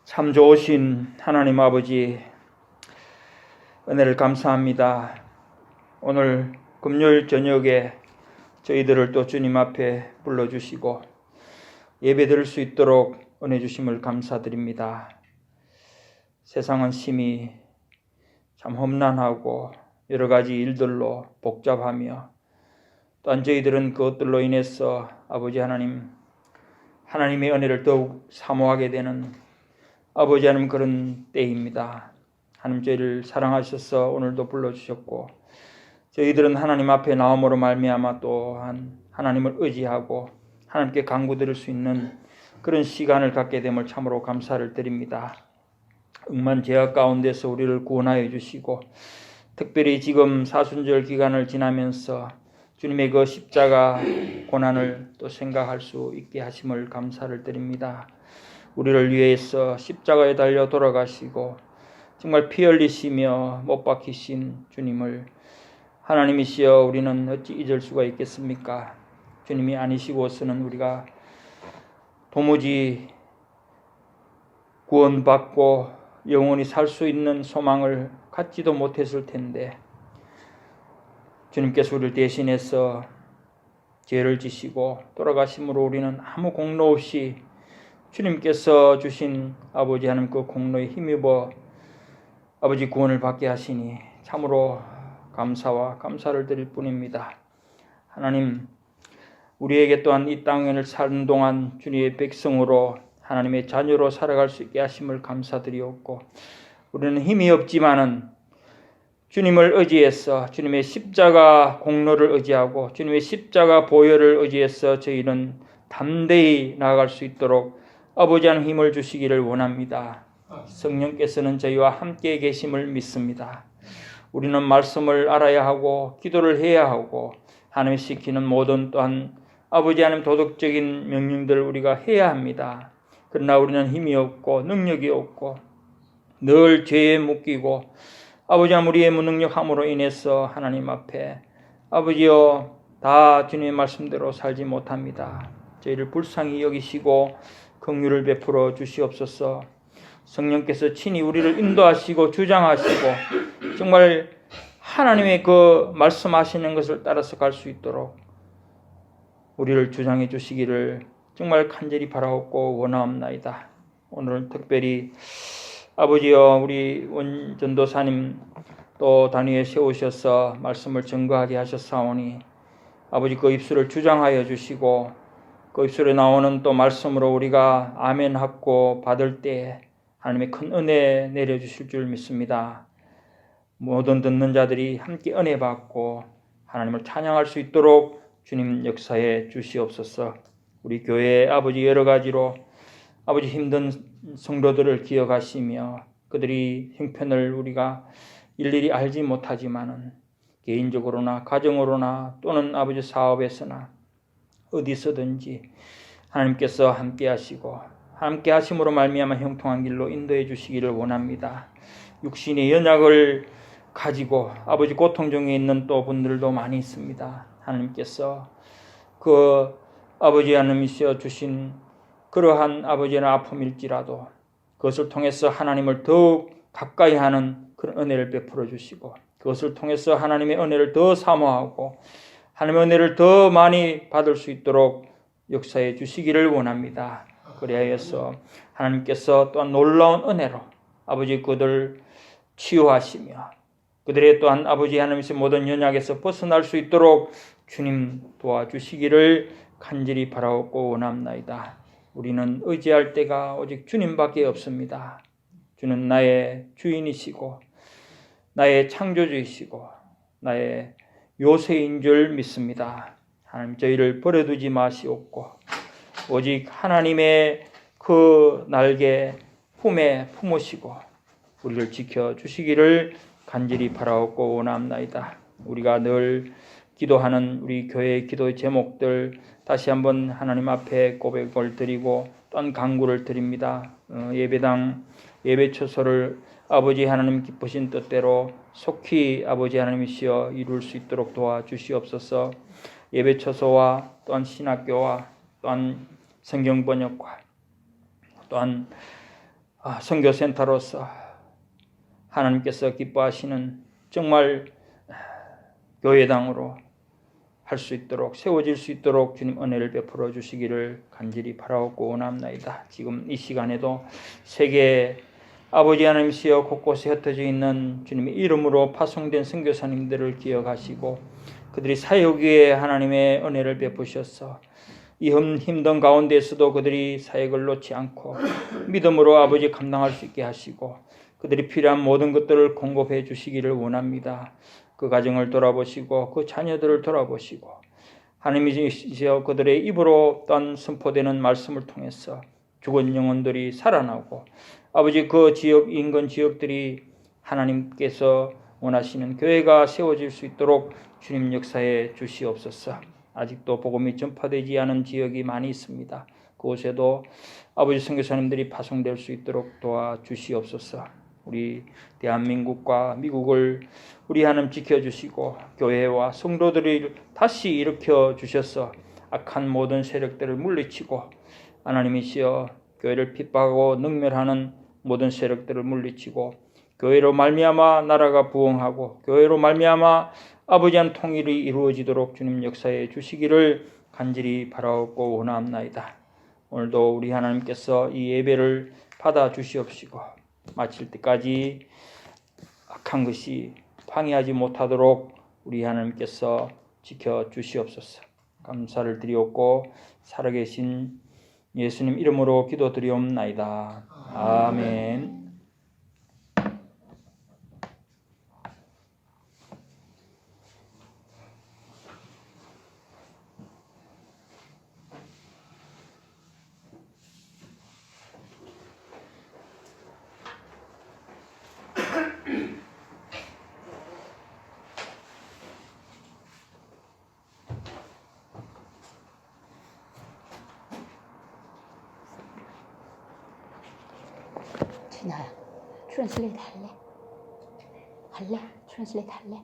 참 좋으신 하나님 아버지, 은혜를 감사합니다. 오늘 금요일 저녁에 저희들을 또 주님 앞에 불러주시고 예배 드릴 수 있도록 은혜 주심을 감사드립니다. 세상은 심히 참 험난하고 여러 가지 일들로 복잡하며 또한 저희들은 그것들로 인해서 아버지 하나님의 은혜를 더욱 사모하게 되는 아버지 하나님 그런 때입니다. 하나님 저희를 사랑하셔서 오늘도 불러주셨고 저희들은 하나님 앞에 나옴으로 말미암아 또한 하나님을 의지하고 하나님께 간구드릴 수 있는 그런 시간을 갖게 됨을 참으로 감사를 드립니다. 억만 죄악 가운데서 우리를 구원하여 주시고 특별히 지금 사순절 기간을 지나면서 주님의 그 십자가 고난을 또 생각할 수 있게 하심을 감사를 드립니다. 우리를 위해서 십자가에 달려 돌아가시고 정말 피 흘리시며 못 박히신 주님을 하나님이시여 우리는 어찌 잊을 수가 있겠습니까? 주님이 아니시고서는 우리가 도무지 구원받고 영원히 살 수 있는 소망을 갖지도 못했을 텐데 주님께서 우리를 대신해서 죄를 지시고 돌아가심으로 우리는 아무 공로 없이 주님께서 주신 아버지 하나님 그 공로에 힘입어 아버지 구원을 받게 하시니 참으로 감사와 감사를 드릴 뿐입니다. 하나님, 우리에게 또한 이 땅을 사는 동안 주님의 백성으로 하나님의 자녀로 살아갈 수 있게 하심을 감사드리옵고 우리는 힘이 없지만은 주님을 의지해서 주님의 십자가 공로를 의지하고 주님의 십자가 보혈을 의지해서 저희는 담대히 나아갈 수 있도록 아버지 하나님 힘을 주시기를 원합니다. 성령께서는 저희와 함께 계심을 믿습니다. 우리는 말씀을 알아야 하고 기도를 해야 하고 하나님이 시키는 모든 또한 아버지 하나님 도덕적인 명령들을 우리가 해야 합니다. 그러나 우리는 힘이 없고 능력이 없고 늘 죄에 묶이고 아버지 하나님 우리의 무능력함으로 인해서 하나님 앞에 아버지여 다 주님의 말씀대로 살지 못합니다. 저희를 불쌍히 여기시고 긍휼을 베풀어 주시옵소서. 성령께서 친히 우리를 인도하시고 주장하시고 정말 하나님의 그 말씀하시는 것을 따라서 갈 수 있도록 우리를 주장해 주시기를 정말 간절히 바라옵고 원하옵나이다. 오늘 특별히 아버지여 우리 원전도사님 또 단위에 세우셔서 말씀을 증거하게 하셨사오니 아버지 그 입술을 주장하여 주시고 그 입술에 나오는 또 말씀으로 우리가 아멘 하고 받을 때 하나님의 큰 은혜 내려주실 줄 믿습니다. 모든 듣는 자들이 함께 은혜 받고 하나님을 찬양할 수 있도록 주님 역사해 주시옵소서. 우리 교회 아버지 여러 가지로 아버지 힘든 성도들을 기억하시며 그들이 형편을 우리가 일일이 알지 못하지만은 개인적으로나 가정으로나 또는 아버지 사업에서나 어디서든지 하나님께서 함께 하시고 함께 하심으로 말미암아 형통한 길로 인도해 주시기를 원합니다. 육신의 연약을 가지고 아버지 고통 중에 있는 또 분들도 많이 있습니다. 하나님께서 그 아버지 하나님이시여 주신 그러한 아버지의 아픔일지라도 그것을 통해서 하나님을 더욱 가까이 하는 그런 은혜를 베풀어 주시고 그것을 통해서 하나님의 은혜를 더 사모하고 하나님의 은혜를 더 많이 받을 수 있도록 역사해 주시기를 원합니다. 그리하여서 하나님께서 또한 놀라운 은혜로 아버지 그들을 치유하시며 그들의 또한 아버지 하나님의 모든 연약에서 벗어날 수 있도록 주님 도와주시기를 간절히 바라옵고 원합나이다. 우리는 의지할 때가 오직 주님밖에 없습니다. 주는 나의 주인이시고 나의 창조주이시고 나의 요새인 줄 믿습니다. 하나님 저희를 버려두지 마시옵고 오직 하나님의 그 날개 품에 품으시고 우리를 지켜주시기를 간절히 바라옵고 원합나이다. 우리가 늘 기도하는 우리 교회의 기도의 제목들 다시 한번 하나님 앞에 고백을 드리고 또한 간구를 드립니다. 예배당 예배 처소를 아버지 하나님 기쁘신 뜻대로 속히 아버지 하나님이시여 이룰 수 있도록 도와주시옵소서. 예배 처소와 또한 신학교와 또한 성경 번역과 또한 선교센터로서 하나님께서 기뻐하시는 정말 교회당으로 할 수 있도록 세워질 수 있도록 주님 은혜를 베풀어 주시기를 간절히 바라옵고 원합나이다. 지금 이 시간에도 세계 아버지 하나님이시여 곳곳에 흩어져 있는 주님의 이름으로 파송된 선교사님들을 기억하시고 그들이 사역 위에 하나님의 은혜를 베푸셔서 이 힘든 가운데에서도 그들이 사역을 놓지 않고 믿음으로 아버지 감당할 수 있게 하시고 그들이 필요한 모든 것들을 공급해 주시기를 원합니다. 그 가정을 돌아보시고 그 자녀들을 돌아보시고 하나님이시여 그들의 입으로 떤 선포되는 말씀을 통해서 죽은 영혼들이 살아나고 아버지 그 지역 인근 지역들이 하나님께서 원하시는 교회가 세워질 수 있도록 주님 역사해 주시옵소서. 아직도 복음이 전파되지 않은 지역이 많이 있습니다. 그곳에도 아버지 선교사님들이 파송될 수 있도록 도와주시옵소서. 우리 대한민국과 미국을 우리 하나님 지켜주시고 교회와 성도들을 다시 일으켜 주셔서 악한 모든 세력들을 물리치고 하나님이시여 교회를 핍박하고 능멸하는 모든 세력들을 물리치고 교회로 말미암아 나라가 부흥하고 교회로 말미암아 아버지 한 통일이 이루어지도록 주님 역사해 주시기를 간절히 바라옵고 원합나이다. 오늘도 우리 하나님께서 이 예배를 받아 주시옵시고 마칠 때까지 악한 것이 방해하지 못하도록 우리 하나님께서 지켜 주시옵소서. 감사를 드리옵고 살아계신 예수님 이름으로 기도드리옵나이다. 아멘. 진아야, 트랜슬레이트 할래? 할래? 트랜슬레이트 할래?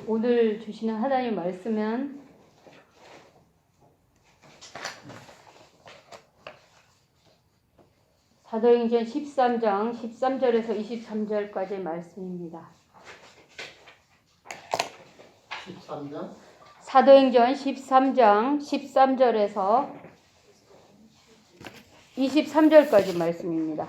오늘 주시는 하나님 말씀은 사도행전 13장 13절에서 23절까지의 말씀입니다. 13장? 사도행전 13장 13절에서 23절까지 말씀입니다.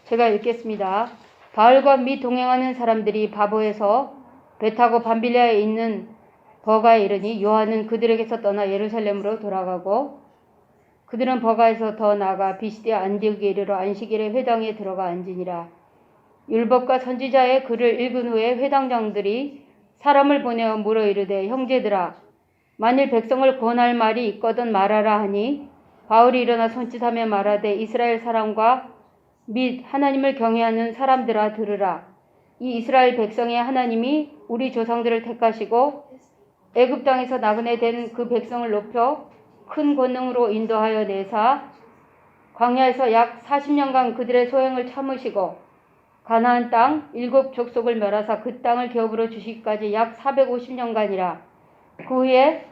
제가 읽겠습니다. 바울과 및 동행하는 사람들이 바보에서 배 타고 밤빌리아에 있는 버가에 이르니 요한은 그들에게서 떠나 예루살렘으로 돌아가고 그들은 버가에서 더 나아가 비시디아 안디옥에 이르러 안식일에 회당에 들어가 앉으니라. 율법과 선지자의 글을 읽은 후에 회당장들이 사람을 보내어 물어 이르되 형제들아 만일 백성을 권할 말이 있거든 말하라 하니 바울이 일어나 손짓하며 말하되 이스라엘 사람과 및 하나님을 경외하는 사람들아 들으라. 이 이스라엘 백성의 하나님이 우리 조상들을 택하시고 애굽 땅에서 나그네 된 그 백성을 높여 큰 권능으로 인도하여 내사 광야에서 약 40년간 그들의 소행을 참으시고 가나안 땅 7 족속을 멸하사 그 땅을 기업으로 주시기까지 약 450년간이라. 그 후에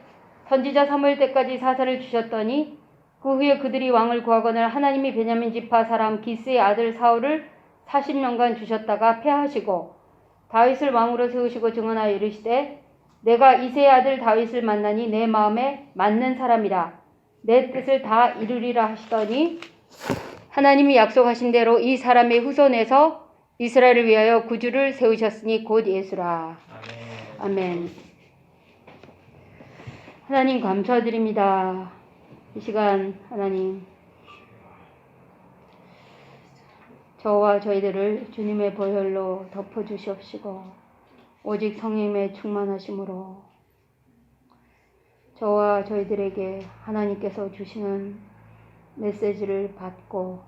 선지자 사무엘 때까지 사사를 주셨더니 그 후에 그들이 왕을 구하거늘 하나님이 베냐민 지파 사람 기스의 아들 사울을 40년간 주셨다가 패하시고 다윗을 왕으로 세우시고 증언하여 이르시되 내가 이새의 아들 다윗을 만나니 내 마음에 맞는 사람이라 내 뜻을 다 이루리라 하시더니 하나님이 약속하신 대로 이 사람의 후손에서 이스라엘을 위하여 구주를 세우셨으니 곧 예수라. 아멘. 하나님 감사드립니다. 이 시간 하나님 저와 저희들을 주님의 보혈로 덮어주시옵시고 오직 성령의 충만하심으로 저와 저희들에게 하나님께서 주시는 메시지를 받고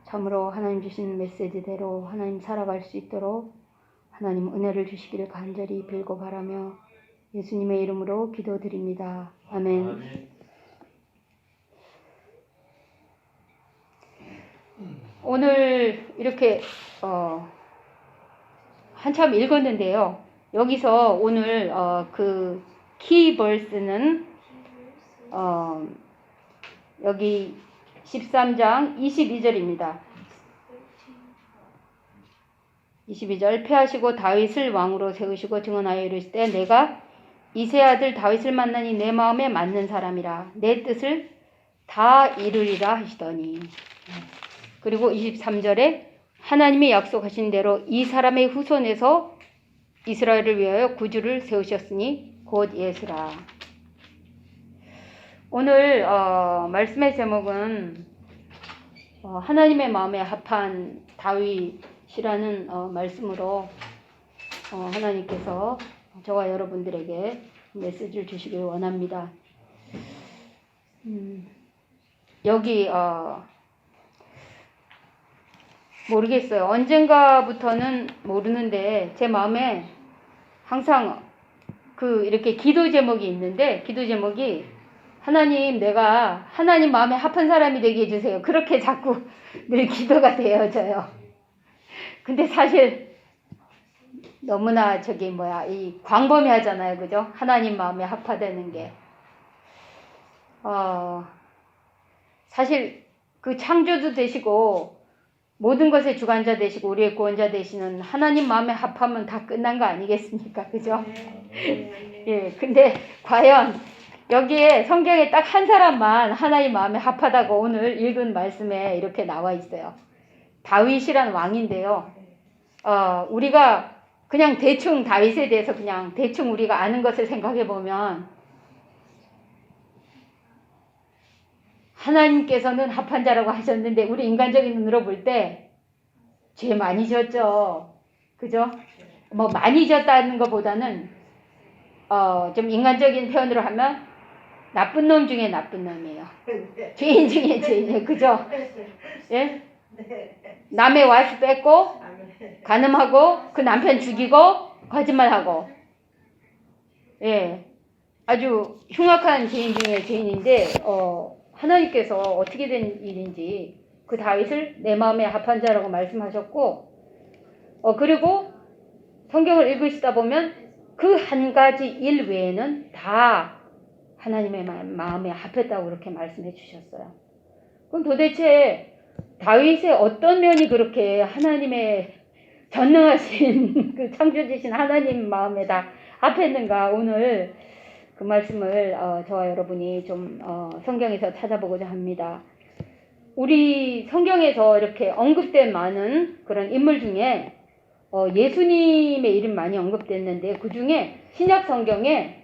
참으로 하나님 주시는 메시지대로 하나님 살아갈 수 있도록 하나님 은혜를 주시기를 간절히 빌고 바라며 예수님의 이름으로 기도드립니다. 아멘. 오늘 이렇게 한참 읽었는데요. 여기서 오늘 그 키버스는 여기 13장 22절입니다. 22절 패하시고 다윗을 왕으로 세우시고 증언하여 이르실 때 내가 이세 아들 다윗을 만나니 내 마음에 맞는 사람이라 내 뜻을 다 이루리라 하시더니 그리고 23절에 하나님이 약속하신 대로 이 사람의 후손에서 이스라엘을 위하여 구주를 세우셨으니 곧 예수라. 오늘 말씀의 제목은 하나님의 마음에 합한 다윗이라는 말씀으로 하나님께서 저와 여러분들에게 메시지를 주시길 원합니다. 여기 모르겠어요. 언젠가부터는 모르는데 제 마음에 항상 이렇게 기도 제목이 있는데 기도 제목이 하나님 내가 하나님 마음에 합한 사람이 되게 해주세요. 그렇게 자꾸 늘 기도가 되어져요. 근데 사실 너무나 이 광범위하잖아요. 그죠? 하나님 마음에 합하다는 게. 사실 그 창조주 되시고 모든 것의 주관자 되시고 우리의 구원자 되시는 하나님 마음에 합하면 다 끝난 거 아니겠습니까? 그죠? 예. 근데 과연 여기에 성경에 딱 한 사람만 하나님 마음에 합하다고 오늘 읽은 말씀에 이렇게 나와 있어요. 다윗이란 왕인데요. 우리가 그냥 대충 다윗에 대해서 그냥 대충 우리가 아는 것을 생각해 보면 하나님께서는 합한 자라고 하셨는데 우리 인간적인 눈으로 볼 때 죄 많이 졌죠. 그죠? 뭐 많이 졌다는 것보다는 좀 인간적인 표현으로 하면 나쁜 놈 중에 나쁜 놈이에요. 죄인 중에 죄인이에요. 그죠? 예? 남의 와이프 뺏고 간음하고 그 남편 죽이고 거짓말하고 예, 아주 흉악한 죄인 중에 죄인인데 하나님께서 어떻게 된 일인지 그 다윗을 내 마음에 합한 자라고 말씀하셨고 그리고 성경을 읽으시다 보면 그 한 가지 일 외에는 다 하나님의 마음에 합했다고 그렇게 말씀해 주셨어요. 그럼 도대체 다윗의 어떤 면이 그렇게 하나님의 전능하신 그 창조주신 하나님 마음에 다 합했는가 오늘 그 말씀을 저와 여러분이 좀 성경에서 찾아보고자 합니다. 우리 성경에서 이렇게 언급된 많은 그런 인물 중에 예수님의 이름 많이 언급됐는데 그 중에 신약 성경에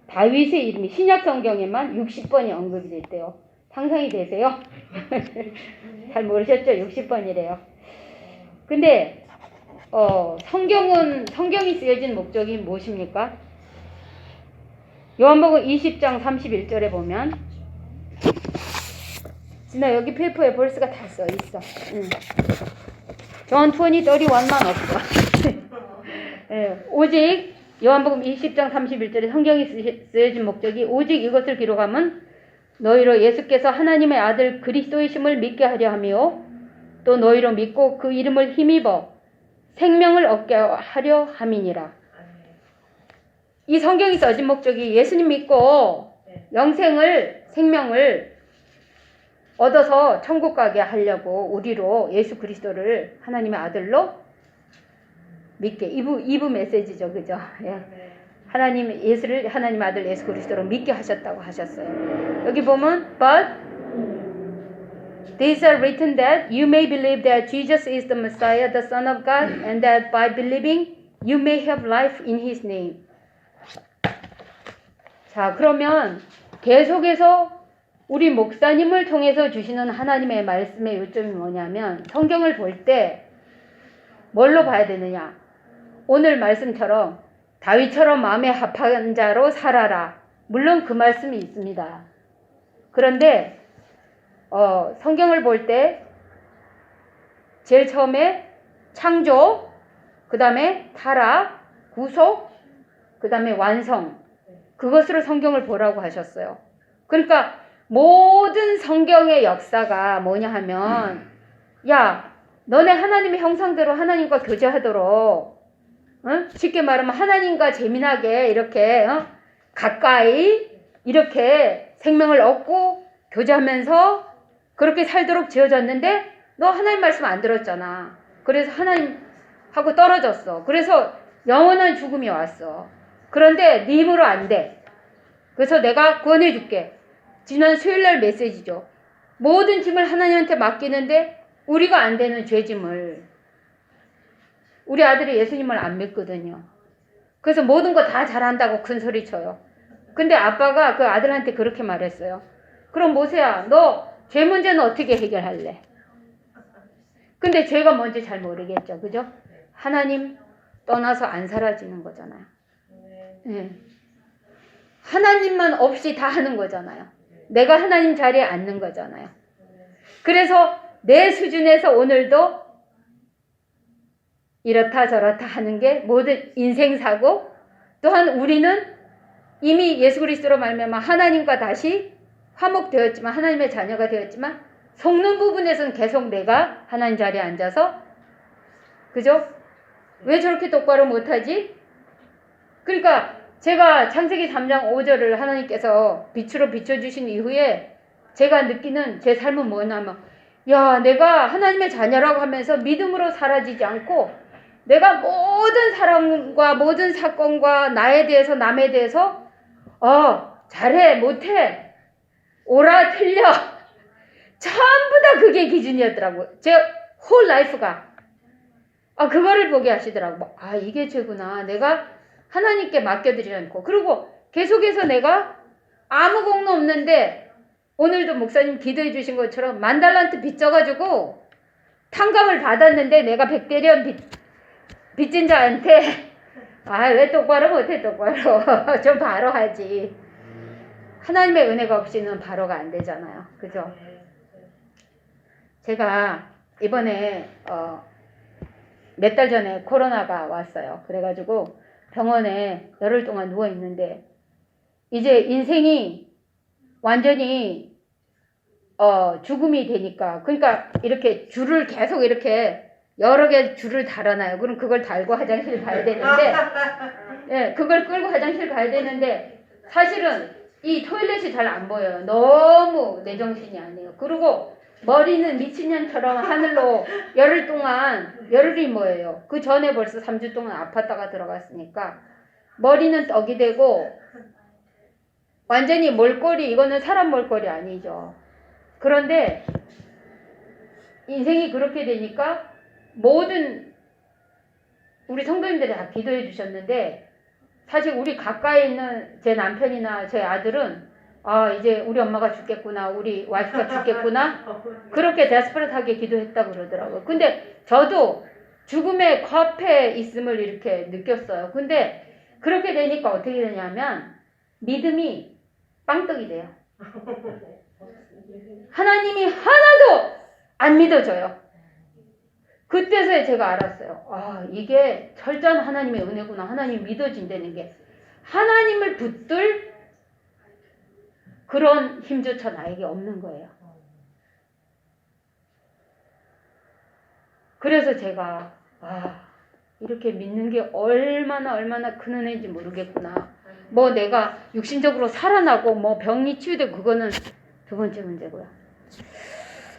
다윗의 이름이 신약 성경에만 60번이 언급이 됐대요. 상상이 되세요? 잘 모르셨죠? 60번이래요. 근데 성경이 쓰여진 목적이 무엇입니까? 요한복음 20장 31절에 보면 나 여기 페이퍼에 벌스가 다 써 있어. John 20:31만 없어. 예, 오직 요한복음 20장 31절에 성경이 쓰여진 목적이 오직 이것을 기록하면 너희로 예수께서 하나님의 아들 그리스도이심을 믿게 하려 하며 또 너희로 믿고 그 이름을 힘입어 생명을 얻게 하려 함이니라. 이 성경이 써진 목적이 예수님 믿고 생명을 얻어서 천국 가게 하려고 우리로 예수 그리스도를 하나님의 아들로 믿게. 2부 메시지죠. 그죠? 예. 하나님의 아들 예수 그리스도로 믿게 하셨다고 하셨어요. 여기 보면 But these are written that you may believe that Jesus is the Messiah, the Son of God, and that by believing you may have life in His name. 자, 그러면 계속해서 우리 목사님을 통해서 주시는 하나님의 말씀의 요점이 뭐냐면 성경을 볼 때 뭘로 봐야 되느냐? 오늘 말씀처럼 다윗처럼 마음에 합한 자로 살아라. 물론 그 말씀이 있습니다. 그런데 성경을 볼 때 제일 처음에 창조, 그 다음에 타락, 구속, 그 다음에 완성, 그것으로 성경을 보라고 하셨어요. 그러니까 모든 성경의 역사가 뭐냐 하면 야, 너네 하나님의 형상대로 하나님과 교제하도록 쉽게 말하면 하나님과 재미나게 이렇게 가까이 이렇게 생명을 얻고 교제하면서 그렇게 살도록 지어졌는데 너 하나님 말씀 안 들었잖아. 그래서 하나님하고 떨어졌어. 그래서 영원한 죽음이 왔어. 그런데 네 힘으로 안 돼. 그래서 내가 구원해 줄게. 지난 수요일날 메시지죠. 모든 짐을 하나님한테 맡기는데 우리가 안 되는 죄짐을. 우리 아들이 예수님을 안 믿거든요. 그래서 모든 거 다 잘한다고 큰 소리 쳐요. 근데 아빠가 그 아들한테 그렇게 말했어요. 그럼 모세야, 너 죄 문제는 어떻게 해결할래? 근데 죄가 뭔지 잘 모르겠죠. 그죠? 하나님 떠나서 안 사라지는 거잖아요. 네. 하나님만 없이 다 하는 거잖아요. 내가 하나님 자리에 앉는 거잖아요. 그래서 내 수준에서 오늘도 이렇다 저렇다 하는 게 모든 인생사고, 또한 우리는 이미 예수 그리스도로 말미암아 하나님과 다시 화목되었지만, 하나님의 자녀가 되었지만 속는 부분에서는 계속 내가 하나님 자리에 앉아서, 그죠? 왜 저렇게 똑바로 못하지? 그러니까 제가 창세기 3장 5절을 하나님께서 빛으로 비춰주신 이후에 제가 느끼는 제 삶은 뭐냐면, 야, 내가 하나님의 자녀라고 하면서 믿음으로 사라지지 않고 내가 모든 사람과 모든 사건과 나에 대해서 남에 대해서 잘해 못해 옳아 틀려 전부 다 그게 기준이었더라고. 제 홀 라이프가 그거를 보게 하시더라고. 이게 죄구나. 내가 하나님께 맡겨드리지 않고, 그리고 계속해서 내가 아무 공로 없는데 오늘도 목사님 기도해 주신 것처럼 만달란트 빚져가지고 탕감을 받았는데 내가 백대련 빚진 자한테 왜 똑바로 못해. 똑바로 좀 바로 하지. 하나님의 은혜가 없이는 바로가 안 되잖아요. 그죠? 제가 이번에 몇 달 전에 코로나가 왔어요. 그래가지고 병원에 열흘 동안 누워 있는데 이제 인생이 완전히 죽음이 되니까, 그러니까 이렇게 줄을 계속 이렇게 여러 개 줄을 달아놔요. 그럼 그걸 달고 화장실 가야 되는데, 예, 그걸 끌고 화장실 가야 되는데 사실은 이 토일렛이 잘 안 보여요. 너무 내 정신이 아니에요. 그리고 머리는 미친년처럼 하늘로 열흘 동안, 열흘이 뭐예요? 그 전에 벌써 3주 동안 아팠다가 들어갔으니까 머리는 떡이 되고 완전히 몰골이, 이거는 사람 몰골이 아니죠. 그런데 인생이 그렇게 되니까 모든 우리 성도님들이 다 기도해 주셨는데, 사실 우리 가까이 있는 제 남편이나 제 아들은 이제 우리 엄마가 죽겠구나, 우리 와이프가 죽겠구나, 그렇게 데스퍼릿하게 기도했다고 그러더라고요. 근데 저도 죽음의 코앞에 있음을 이렇게 느꼈어요. 근데 그렇게 되니까 어떻게 되냐면 믿음이 빵떡이 돼요. 하나님이 하나도 안 믿어져요. 그때서야 제가 알았어요. 이게 철저한 하나님의 은혜구나. 하나님 믿어진다는 게. 하나님을 붙들 그런 힘조차 나에게 없는 거예요. 그래서 제가 이렇게 믿는 게 얼마나 큰 은혜인지 모르겠구나. 뭐 내가 육신적으로 살아나고 뭐 병이 치유되고 그거는 두 번째 문제고요.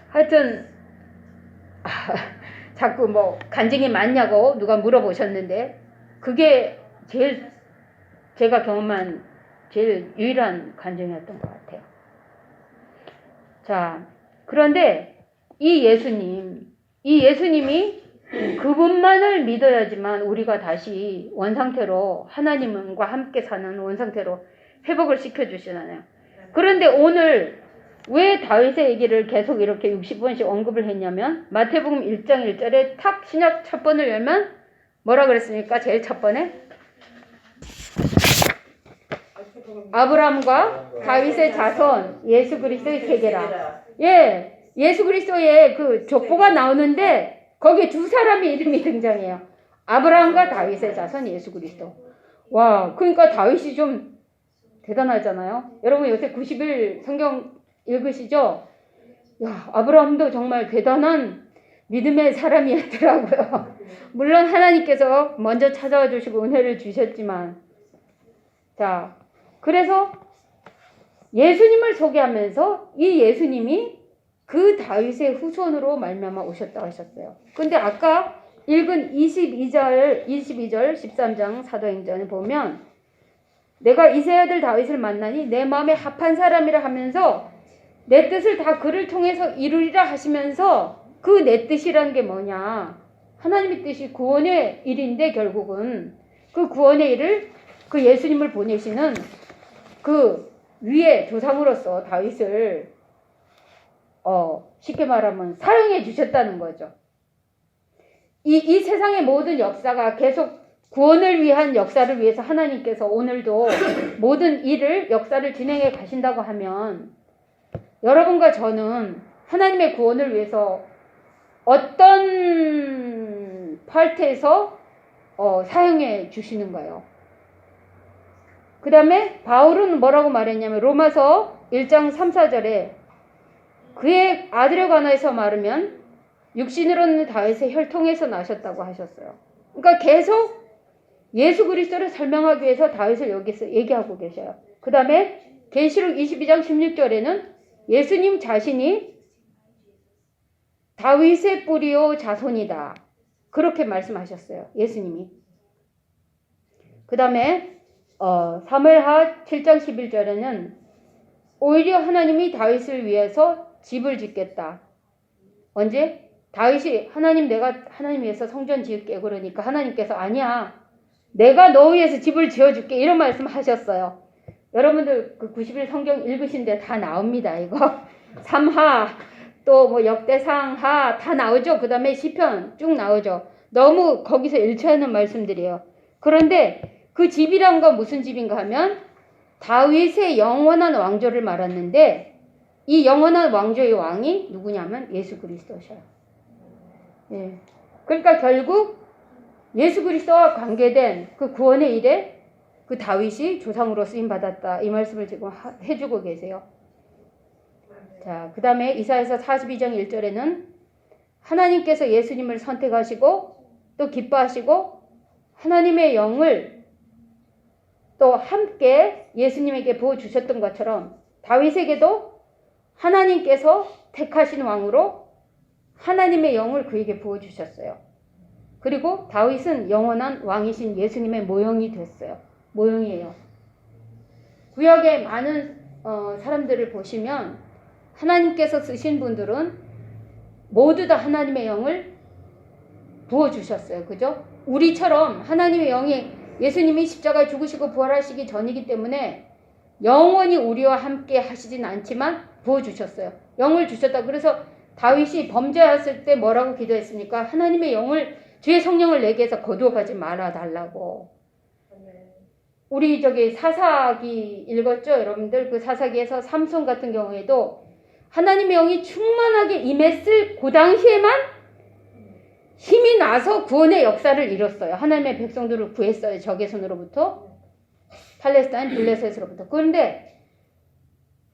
하여튼 자꾸 뭐 간증이 많냐고 누가 물어보셨는데, 그게 제일 제가 경험한 제일 유일한 간증이었던 것 같아요. 자, 그런데 이 예수님이 그분만을 믿어야지만 우리가 다시 원상태로, 하나님과 함께 사는 원상태로 회복을 시켜주시잖아요. 그런데 오늘 왜 다윗의 얘기를 계속 이렇게 60번씩 언급을 했냐면, 마태복음 1장 1절에 탁 신약 첫 번을 열면 뭐라 그랬습니까? 제일 첫 번에 아브라함과 다윗의 자손 예수 그리스도의 세계라. 예, 예수 그리스도의 그 족보가 나오는데 거기에 두 사람의 이름이 등장해요. 아브라함과 다윗의 자손 예수 그리스도. 와, 그러니까 다윗이 좀 대단하잖아요. 여러분 요새 90일 성경 읽으시죠? 야, 아브라함도 정말 대단한 믿음의 사람이었더라고요. 물론 하나님께서 먼저 찾아와 주시고 은혜를 주셨지만, 자, 그래서 예수님을 소개하면서 이 예수님이 그 다윗의 후손으로 말미암아 오셨다고 하셨어요. 근데 아까 읽은 22절 13장 사도행전에 보면 내가 이새의 아들 다윗을 만나니 내 마음에 합한 사람이라 하면서 내 뜻을 다 그를 통해서 이루리라 하시면서 그 내 뜻이라는 게 뭐냐? 하나님의 뜻이 구원의 일인데 결국은 그 구원의 일을 그 예수님을 보내시는 그 위의 조상으로서 다윗을 쉽게 말하면 사용해 주셨다는 거죠. 이 세상의 모든 역사가 계속 구원을 위한 역사를 위해서 하나님께서 오늘도 모든 일을 역사를 진행해 가신다고 하면 여러분과 저는 하나님의 구원을 위해서 어떤 파트에서 사용해 주시는가요? 그 다음에 바울은 뭐라고 말했냐면 로마서 1장 3, 4절에 그의 아들에 관해서 말하면 육신으로는 다윗의 혈통에서 나셨다고 하셨어요. 그러니까 계속 예수 그리스도를 설명하기 위해서 다윗을 여기서 얘기하고 계셔요. 그 다음에 계시록 22장 16절에는 예수님 자신이 다윗의 뿌리요 자손이다. 그렇게 말씀하셨어요. 예수님이. 그 다음에 사무엘하 7장 11절에는 오히려 하나님이 다윗을 위해서 집을 짓겠다. 언제? 다윗이 내가 하나님 위해서 성전 지을게 그러니까 하나님께서 아니야. 내가 너 위해서 집을 지어줄게. 이런 말씀 하셨어요. 여러분들 그 90일 성경 읽으신데 다 나옵니다. 이거. 삼하 또 뭐 역대상하 다 나오죠. 그 다음에 시편 쭉 나오죠. 너무 거기서 일치하는 말씀들이에요. 그런데 그 집이란 건 무슨 집인가 하면 다윗의 영원한 왕조를 말았는데 이 영원한 왕조의 왕이 누구냐면 예수 그리스도셔요. 예. 그러니까 결국 예수 그리스도와 관계된 그 구원의 일에 그 다윗이 조상으로 쓰임 받았다. 이 말씀을 지금 해주고 계세요. 자, 그 다음에 이사야서 42장 1절에는 하나님께서 예수님을 선택하시고 또 기뻐하시고 하나님의 영을 또 함께 예수님에게 부어주셨던 것처럼 다윗에게도 하나님께서 택하신 왕으로 하나님의 영을 그에게 부어주셨어요. 그리고 다윗은 영원한 왕이신 예수님의 모형이 됐어요. 모형이에요. 구약의 많은 사람들을 보시면 하나님께서 쓰신 분들은 모두 다 하나님의 영을 부어주셨어요. 그죠? 우리처럼 하나님의 영이 예수님이 십자가에 죽으시고 부활하시기 전이기 때문에 영원히 우리와 함께 하시진 않지만 부어주셨어요. 영을 주셨다. 그래서 다윗이 범죄했을 때 뭐라고 기도했습니까? 하나님의 영을 주의 성령을 내게 해서 거두어가지 말아달라고. 우리 사사기 읽었죠? 여러분들 그 사사기에서 삼손 같은 경우에도 하나님의 영이 충만하게 임했을 그 당시에만 힘이 나서 구원의 역사를 이뤘어요. 하나님의 백성들을 구했어요. 적의 손으로부터. 팔레스타인 블레셋으로부터. 그런데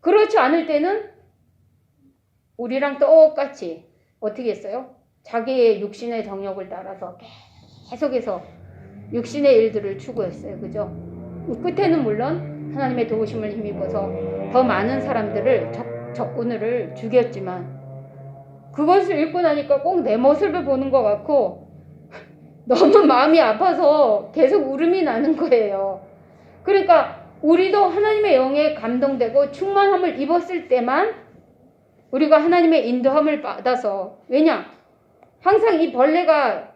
그렇지 않을 때는 우리랑 똑같이 어떻게 했어요? 자기의 육신의 정욕을 따라서 계속해서 육신의 일들을 추구했어요. 그죠? 끝에는 물론 하나님의 도우심을 힘입어서 더 많은 사람들을 적군을 죽였지만 그것을 읽고 나니까 꼭 내 모습을 보는 것 같고 너무 마음이 아파서 계속 울음이 나는 거예요. 그러니까 우리도 하나님의 영에 감동되고 충만함을 입었을 때만 우리가 하나님의 인도함을 받아서 왜냐? 항상 이 벌레가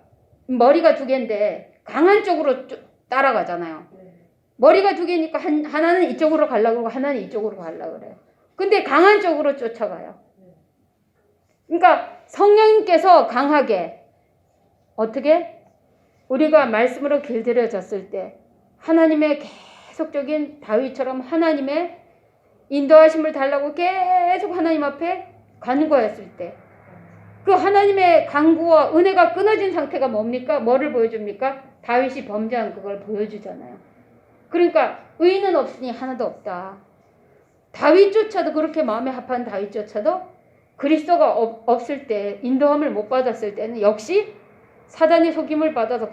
머리가 두 개인데 강한 쪽으로 따라가잖아요. 머리가 두 개니까 하나는 이쪽으로 가려고 그러고 하나는 이쪽으로 가려고 그래요. 근데 강한 쪽으로 쫓아가요. 그러니까 성령님께서 강하게 어떻게? 우리가 말씀으로 길들여졌을 때 하나님의 계속적인 다윗처럼 하나님의 인도하심을 달라고 계속 하나님 앞에 간구했을 때 그 하나님의 간구와 은혜가 끊어진 상태가 뭡니까? 뭐를 보여줍니까? 다윗이 범죄한 그걸 보여주잖아요. 그러니까 의인은 없으니 하나도 없다. 다윗조차도 그렇게 마음에 합한 다윗조차도 그리스도가 없을 때, 인도함을 못 받았을 때는 역시 사단의 속임을 받아서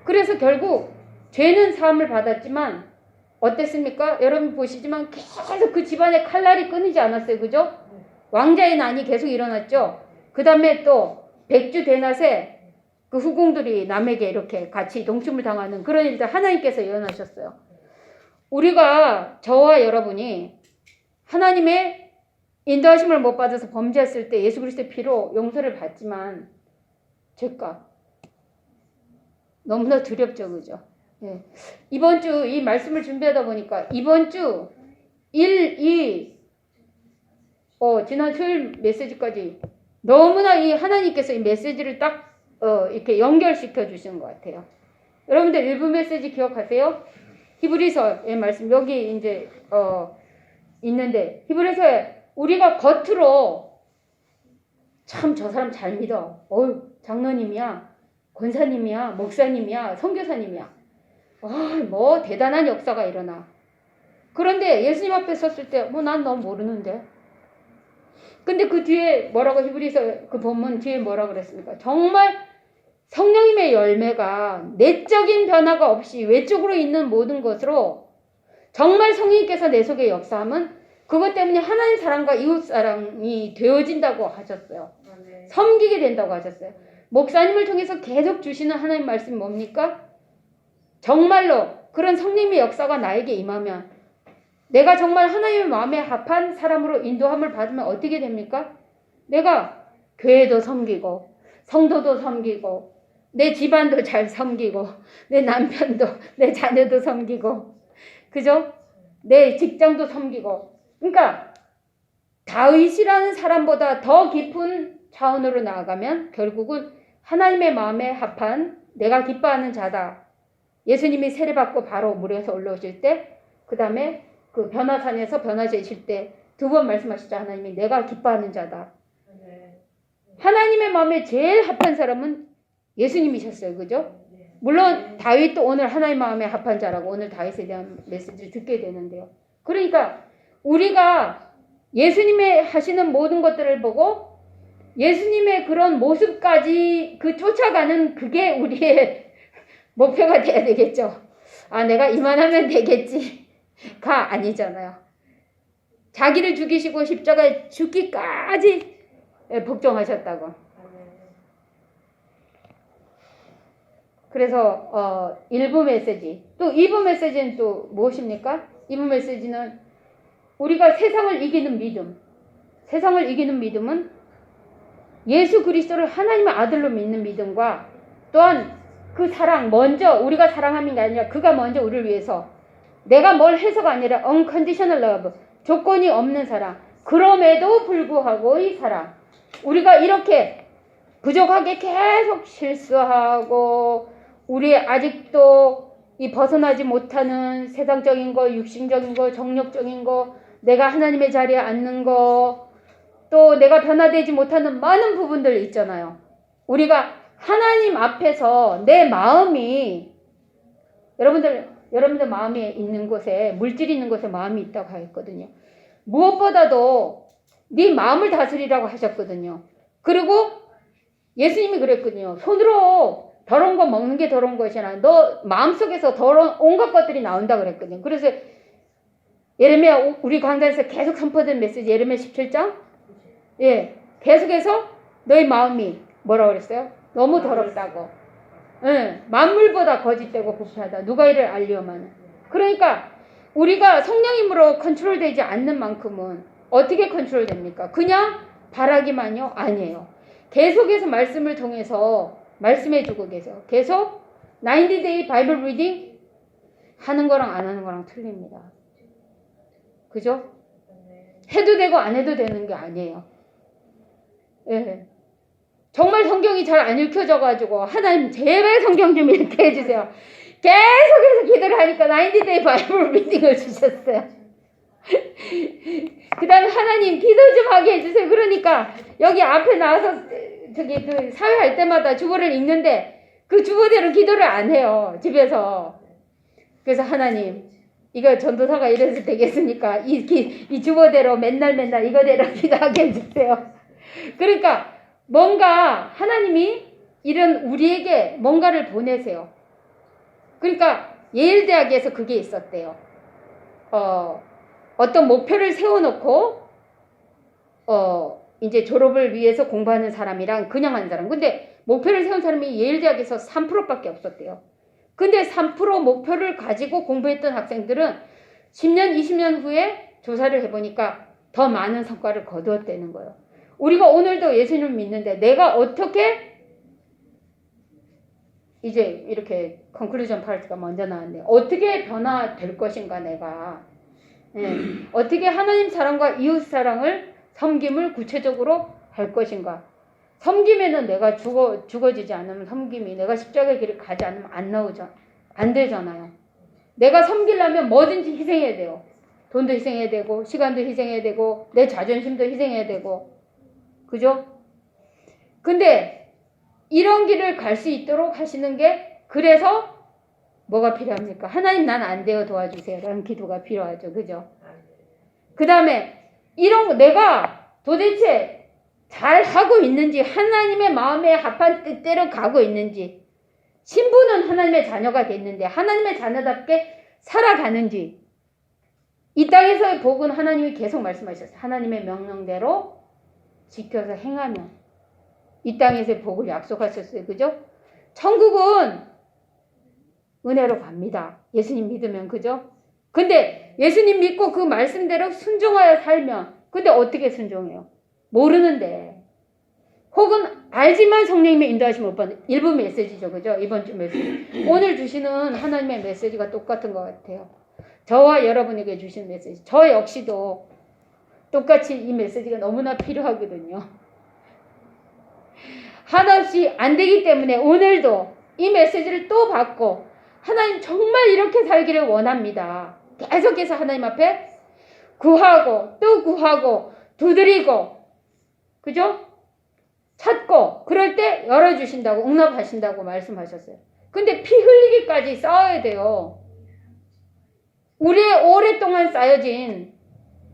그래서 결국 죄는 사함을 받았지만 어땠습니까? 여러분 보시지만 계속 그 집안에 칼날이 끊이지 않았어요. 그죠? 왕자의 난이 계속 일어났죠. 그 다음에 또 백주 대낮에 그 후궁들이 남에게 이렇게 같이 동침을 당하는 그런 일들 하나님께서 예언하셨어요. 우리가, 저와 여러분이 하나님의 인도하심을 못 받아서 범죄했을 때 예수 그리스도의 피로 용서를 받지만 죄값 너무나 두렵죠. 그죠? 예. 이번 주 이 말씀을 준비하다 보니까 이번 주 1, 2 지난 수요일 메시지까지 너무나 이 하나님께서 이 메시지를 딱 이렇게 연결시켜 주시는 것 같아요. 여러분들 일부 메시지 기억하세요? 히브리서의 말씀 여기 이제 있는데 히브리서에 우리가 겉으로 참 저 사람 잘 믿어. 장로님이야, 권사님이야, 목사님이야, 선교사님이야. 뭐 대단한 역사가 일어나. 그런데 예수님 앞에 섰을 때 난 너 모르는데. 근데 그 뒤에 뭐라고 히브리서 그 본문 뒤에 뭐라고 그랬습니까? 정말 성령님의 열매가 내적인 변화가 없이 외적으로 있는 모든 것으로 정말 성령님께서 내 속에 역사함은 그것 때문에 하나님 사랑과 이웃 사랑이 되어진다고 하셨어요. 섬기게 된다고 하셨어요. 목사님을 통해서 계속 주시는 하나님 말씀이 뭡니까? 정말로 그런 성령님의 역사가 나에게 임하면 내가 정말 하나님의 마음에 합한 사람으로 인도함을 받으면 어떻게 됩니까? 내가 교회도 섬기고 성도도 섬기고 내 집안도 잘 섬기고 내 남편도 내 자녀도 섬기고 그죠? 내 직장도 섬기고 그러니까 다윗이라는 사람보다 더 깊은 차원으로 나아가면 결국은 하나님의 마음에 합한 내가 기뻐하는 자다. 예수님이 세례받고 바로 물에서 올라오실 때 그 다음에 그 변화산에서 변화되실 때 두 번 말씀하시죠. 하나님이 내가 기뻐하는 자다. 하나님의 마음에 제일 합한 사람은 예수님이셨어요. 그죠? 물론 다윗도 오늘 하나님 마음에 합한 자라고 오늘 다윗에 대한 메시지를 듣게 되는데요. 그러니까 우리가 예수님의 하시는 모든 것들을 보고 예수님의 그런 모습까지 쫓아가는 그게 우리의 목표가 돼야 되겠죠. 내가 이만하면 되겠지가 아니잖아요. 자기를 죽이시고 십자가에 죽기까지 복종하셨다고. 그래서 1부 메시지 또 2부 메시지는 또 무엇입니까? 2부 메시지는 우리가 세상을 이기는 믿음. 세상을 이기는 믿음은 예수 그리스도를 하나님의 아들로 믿는 믿음과 또한 그 사랑 먼저 우리가 사랑하는 게 아니라 그가 먼저 우리를 위해서 내가 뭘 해서가 아니라 unconditional love 조건이 없는 사랑 그럼에도 불구하고 이 사랑 우리가 이렇게 부족하게 계속 실수하고 우리 아직도 이 벗어나지 못하는 세상적인 거 육신적인 거 정력적인 거 내가 하나님의 자리에 앉는 거 또 내가 변화되지 못하는 많은 부분들 있잖아요. 우리가 하나님 앞에서 내 마음이 여러분들 마음에 있는 곳에 물질이 있는 곳에 마음이 있다고 하였거든요. 무엇보다도 네 마음을 다스리라고 하셨거든요. 그리고 예수님이 그랬거든요. 손으로 더러운 거 먹는 게 더러운 것이 아니라 너 마음속에서 더러운 온갖 것들이 나온다 그랬거든요. 그래서 예레미야 우리 강단에서 계속 선포된 메시지 예레미야 17장 계속해서 너희 마음이 뭐라고 그랬어요? 너무 더럽다고. 만물보다 거짓되고 부패하다. 누가 이를 알리오마는. 그러니까 우리가 성령님으로 컨트롤되지 않는 만큼은 어떻게 컨트롤됩니까? 그냥 바라기만요? 아니에요. 계속해서 말씀을 통해서 말씀해주고 계세요. 계속 90day 바이블 리딩 하는 거랑 안 하는 거랑 틀립니다. 그죠? 해도 되고 안 해도 되는 게 아니에요. 정말 성경이 잘 안 읽혀져가지고 하나님 제발 성경 좀 읽게 해주세요. 계속해서 기도를 하니까 90day 바이블 리딩을 주셨어요. 그 다음에 하나님 기도 좀 하게 해주세요. 그러니까 여기 앞에 나와서 저기 그 사회할 때마다 주보를 읽는데 그 주보대로 기도를 안 해요. 집에서. 그래서 하나님 이거 전도사가 이래서 되겠습니까? 이 주보대로 맨날 이거대로 기도하게 해주세요. 그러니까 뭔가 하나님이 이런 우리에게 뭔가를 보내세요. 그러니까 예일대학에서 그게 있었대요. 어떤 목표를 세워놓고 이제 졸업을 위해서 공부하는 사람이랑 그냥 하는 사람. 근데 목표를 세운 사람이 예일대학에서 3%밖에 없었대요. 근데 3% 목표를 가지고 공부했던 학생들은 10년, 20년 후에 조사를 해보니까 더 많은 성과를 거두었다는 거예요. 우리가 오늘도 예수님을 믿는데 내가 어떻게 이제 이렇게 컨클루전 파트가 먼저 나왔네요. 어떻게 변화될 것인가 내가. 어떻게 하나님 사랑과 이웃 사랑을 섬김을 구체적으로 할 것인가. 섬김에는 내가 죽어지지 않으면 섬김이 내가 십자가의 길을 가지 않으면 안 되잖아요. 내가 섬기려면 뭐든지 희생해야 돼요. 돈도 희생해야 되고 시간도 희생해야 되고 내 자존심도 희생해야 되고 그죠? 근데 이런 길을 갈 수 있도록 하시는 게 그래서 뭐가 필요합니까? 하나님 난 안 돼요 도와주세요 라는 기도가 필요하죠. 그죠? 그 다음에 이런 거 내가 도대체 잘 하고 있는지 하나님의 마음에 합한 뜻대로 가고 있는지 신부는 하나님의 자녀가 됐는데 하나님의 자녀답게 살아가는지 이 땅에서의 복은 하나님이 계속 말씀하셨어요. 하나님의 명령대로 지켜서 행하면 이 땅에서의 복을 약속하셨어요. 그죠? 천국은 은혜로 갑니다. 예수님 믿으면 그죠? 근데 예수님 믿고 그 말씀대로 순종하여 살면 근데 어떻게 순종해요? 모르는데 혹은 알지만 성령님의 인도하심 못 받는 일부 메시지죠. 그죠? 이번 주 메시지. 오늘 주시는 하나님의 메시지가 똑같은 것 같아요. 저와 여러분에게 주신 메시지. 저 역시도 똑같이 이 메시지가 너무나 필요하거든요. 한없이 안 되기 때문에 오늘도 이 메시지를 또 받고 하나님 정말 이렇게 살기를 원합니다. 계속해서 하나님 앞에 구하고 또 구하고 두드리고 그죠? 찾고 그럴 때 열어주신다고 응답하신다고 말씀하셨어요. 근데 피 흘리기까지 싸워야 돼요. 우리의 오랫동안 쌓여진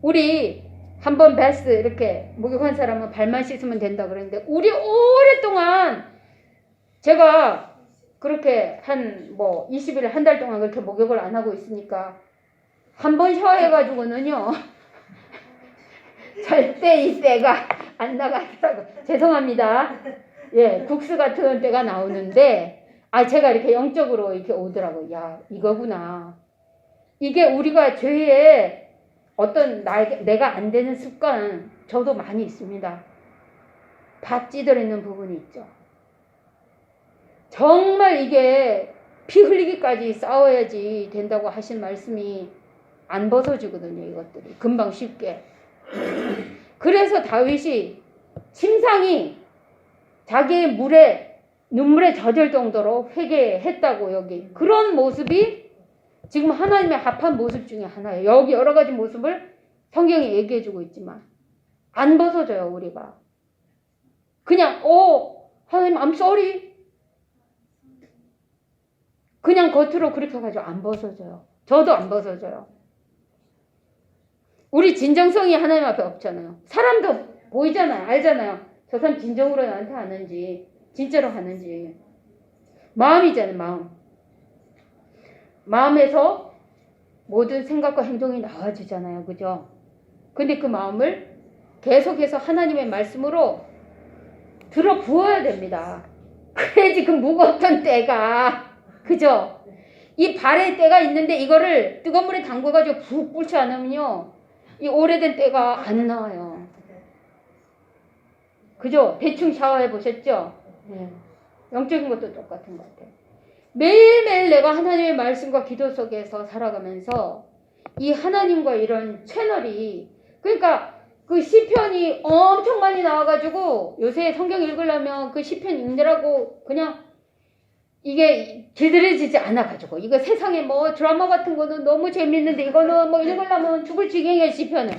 우리 한번 베스 이렇게 목욕한 사람은 발만 씻으면 된다 그러는데 우리 오랫동안 제가 그렇게 한 20일 한 달 동안 그렇게 목욕을 안 하고 있으니까 한 번 샤워해가지고는요 절대 이 때가 안 나가더라고. 죄송합니다. 예, 국수 같은 때가 나오는데 제가 이렇게 영적으로 이렇게 오더라고. 야, 이거구나. 이게 우리가 죄의 어떤 내가 안 되는 습관 저도 많이 있습니다. 다 찌들어 부분이 있죠. 정말 이게 피 흘리기까지 싸워야지 된다고 하신 말씀이 안 벗어지거든요. 이것들이 금방 쉽게. 그래서 다윗이 침상이 자기의 눈물에 젖을 정도로 회개했다고 여기 그런 모습이 지금 하나님의 합한 모습 중에 하나예요. 여기 여러 가지 모습을 성경이 얘기해주고 있지만 안 벗어져요. 우리가 그냥 하나님 I'm sorry 그냥 겉으로 그렇게 가지고 안 벗어져요. 저도 안 벗어져요. 우리 진정성이 하나님 앞에 없잖아요. 사람도 보이잖아요. 알잖아요. 저 사람 진정으로 나한테 하는지 진짜로 하는지. 마음이잖아요. 마음. 마음에서 모든 생각과 행동이 나와주잖아요. 그죠? 근데 그 마음을 계속해서 하나님의 말씀으로 들어 부어야 됩니다. 그래야지 그 무거웠던 때가 그죠? 이 발에 때가 있는데 이거를 뜨거운 물에 담궈가지고 푹 불지 않으면요 이 오래된 때가 안 나와요. 그죠? 대충 샤워해 보셨죠? 네. 영적인 것도 똑같은 것 같아요. 매일매일 내가 하나님의 말씀과 기도 속에서 살아가면서 이 하나님과 이런 채널이 그러니까 그 시편이 엄청 많이 나와가지고 요새 성경 읽으려면 그 시편 읽느라고 그냥 이게 길들여지지 않아가지고 이거 세상에 드라마 같은 거는 너무 재밌는데 이거는 읽으려면 죽을 지경이에요. 시편은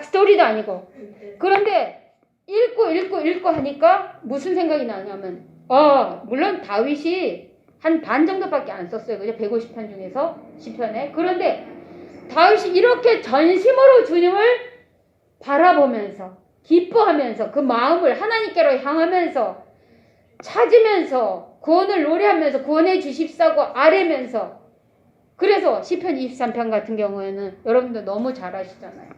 스토리도 아니고. 그런데 읽고 하니까 무슨 생각이 나냐면 물론 다윗이 한 반 정도밖에 안 썼어요. 그죠? 150편 중에서 시편에. 그런데 다윗이 이렇게 전심으로 주님을 바라보면서 기뻐하면서 그 마음을 하나님께로 향하면서 찾으면서 구원을 노래하면서 구원해 주십사고 아뢰면서 그래서 시편 23편 같은 경우에는 여러분들 너무 잘 아시잖아요.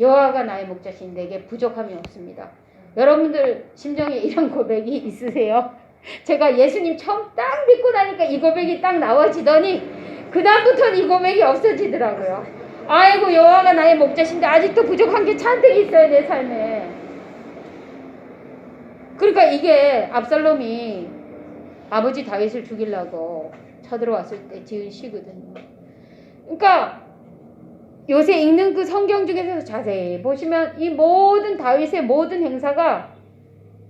여호와가 나의 목자신 내게 부족함이 없습니다. 여러분들 심정에 이런 고백이 있으세요? 제가 예수님 처음 딱 믿고 나니까 이 고백이 딱 나와지더니 그다음부터는 이 고백이 없어지더라고요. 아이고 여호와가 나의 목자신데 아직도 부족한 게 잔뜩 있어요 내 삶에. 그러니까 이게 압살롬이 아버지 다윗을 죽이려고 쳐들어왔을 때 지은 시거든요. 그러니까 요새 읽는 그 성경 중에서 자세히 보시면 이 모든 다윗의 모든 행사가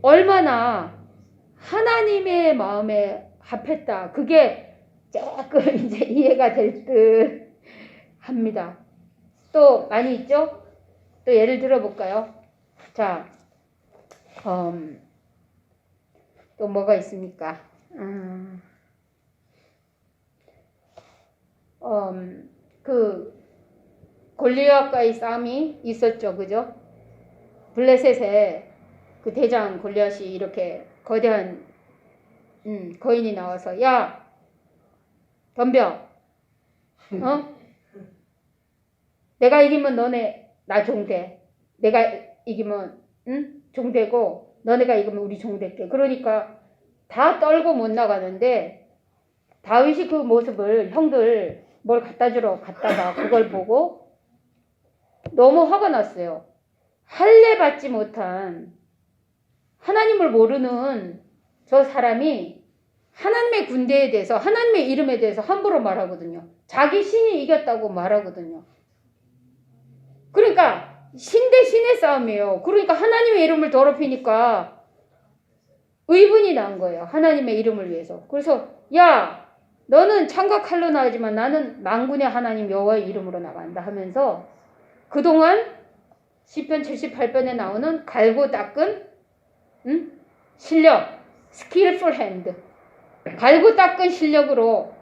얼마나 하나님의 마음에 합했다. 그게 조금 이제 이해가 될 듯 합니다. 또 많이 있죠? 또 예를 들어볼까요? 자, 또 뭐가 있습니까? 그 골리앗과의 싸움이 있었죠, 그죠? 블레셋에 그 대장 골리앗이 이렇게 거대한 거인이 나와서 야 덤벼, 내가 이기면 너네 나 종돼. 내가 이기면 종되고 너네가 이기면 우리 종될게. 그러니까 다 떨고 못 나가는데 다윗이 그 모습을 형들 뭘 갖다 주러 갔다가 그걸 보고 너무 화가 났어요. 할례 받지 못한 하나님을 모르는 저 사람이 하나님의 군대에 대해서 하나님의 이름에 대해서 함부로 말하거든요. 자기 신이 이겼다고 말하거든요. 그러니까 신 대 신의 싸움이에요. 그러니까 하나님의 이름을 더럽히니까 의분이 난 거예요. 하나님의 이름을 위해서. 그래서 야 너는 창과 칼로 나가지만 나는 만군의 하나님 여호와의 이름으로 나간다 하면서 그동안 시편 78편에 나오는 갈고 닦은 실력, skillful hand, 갈고 닦은 실력으로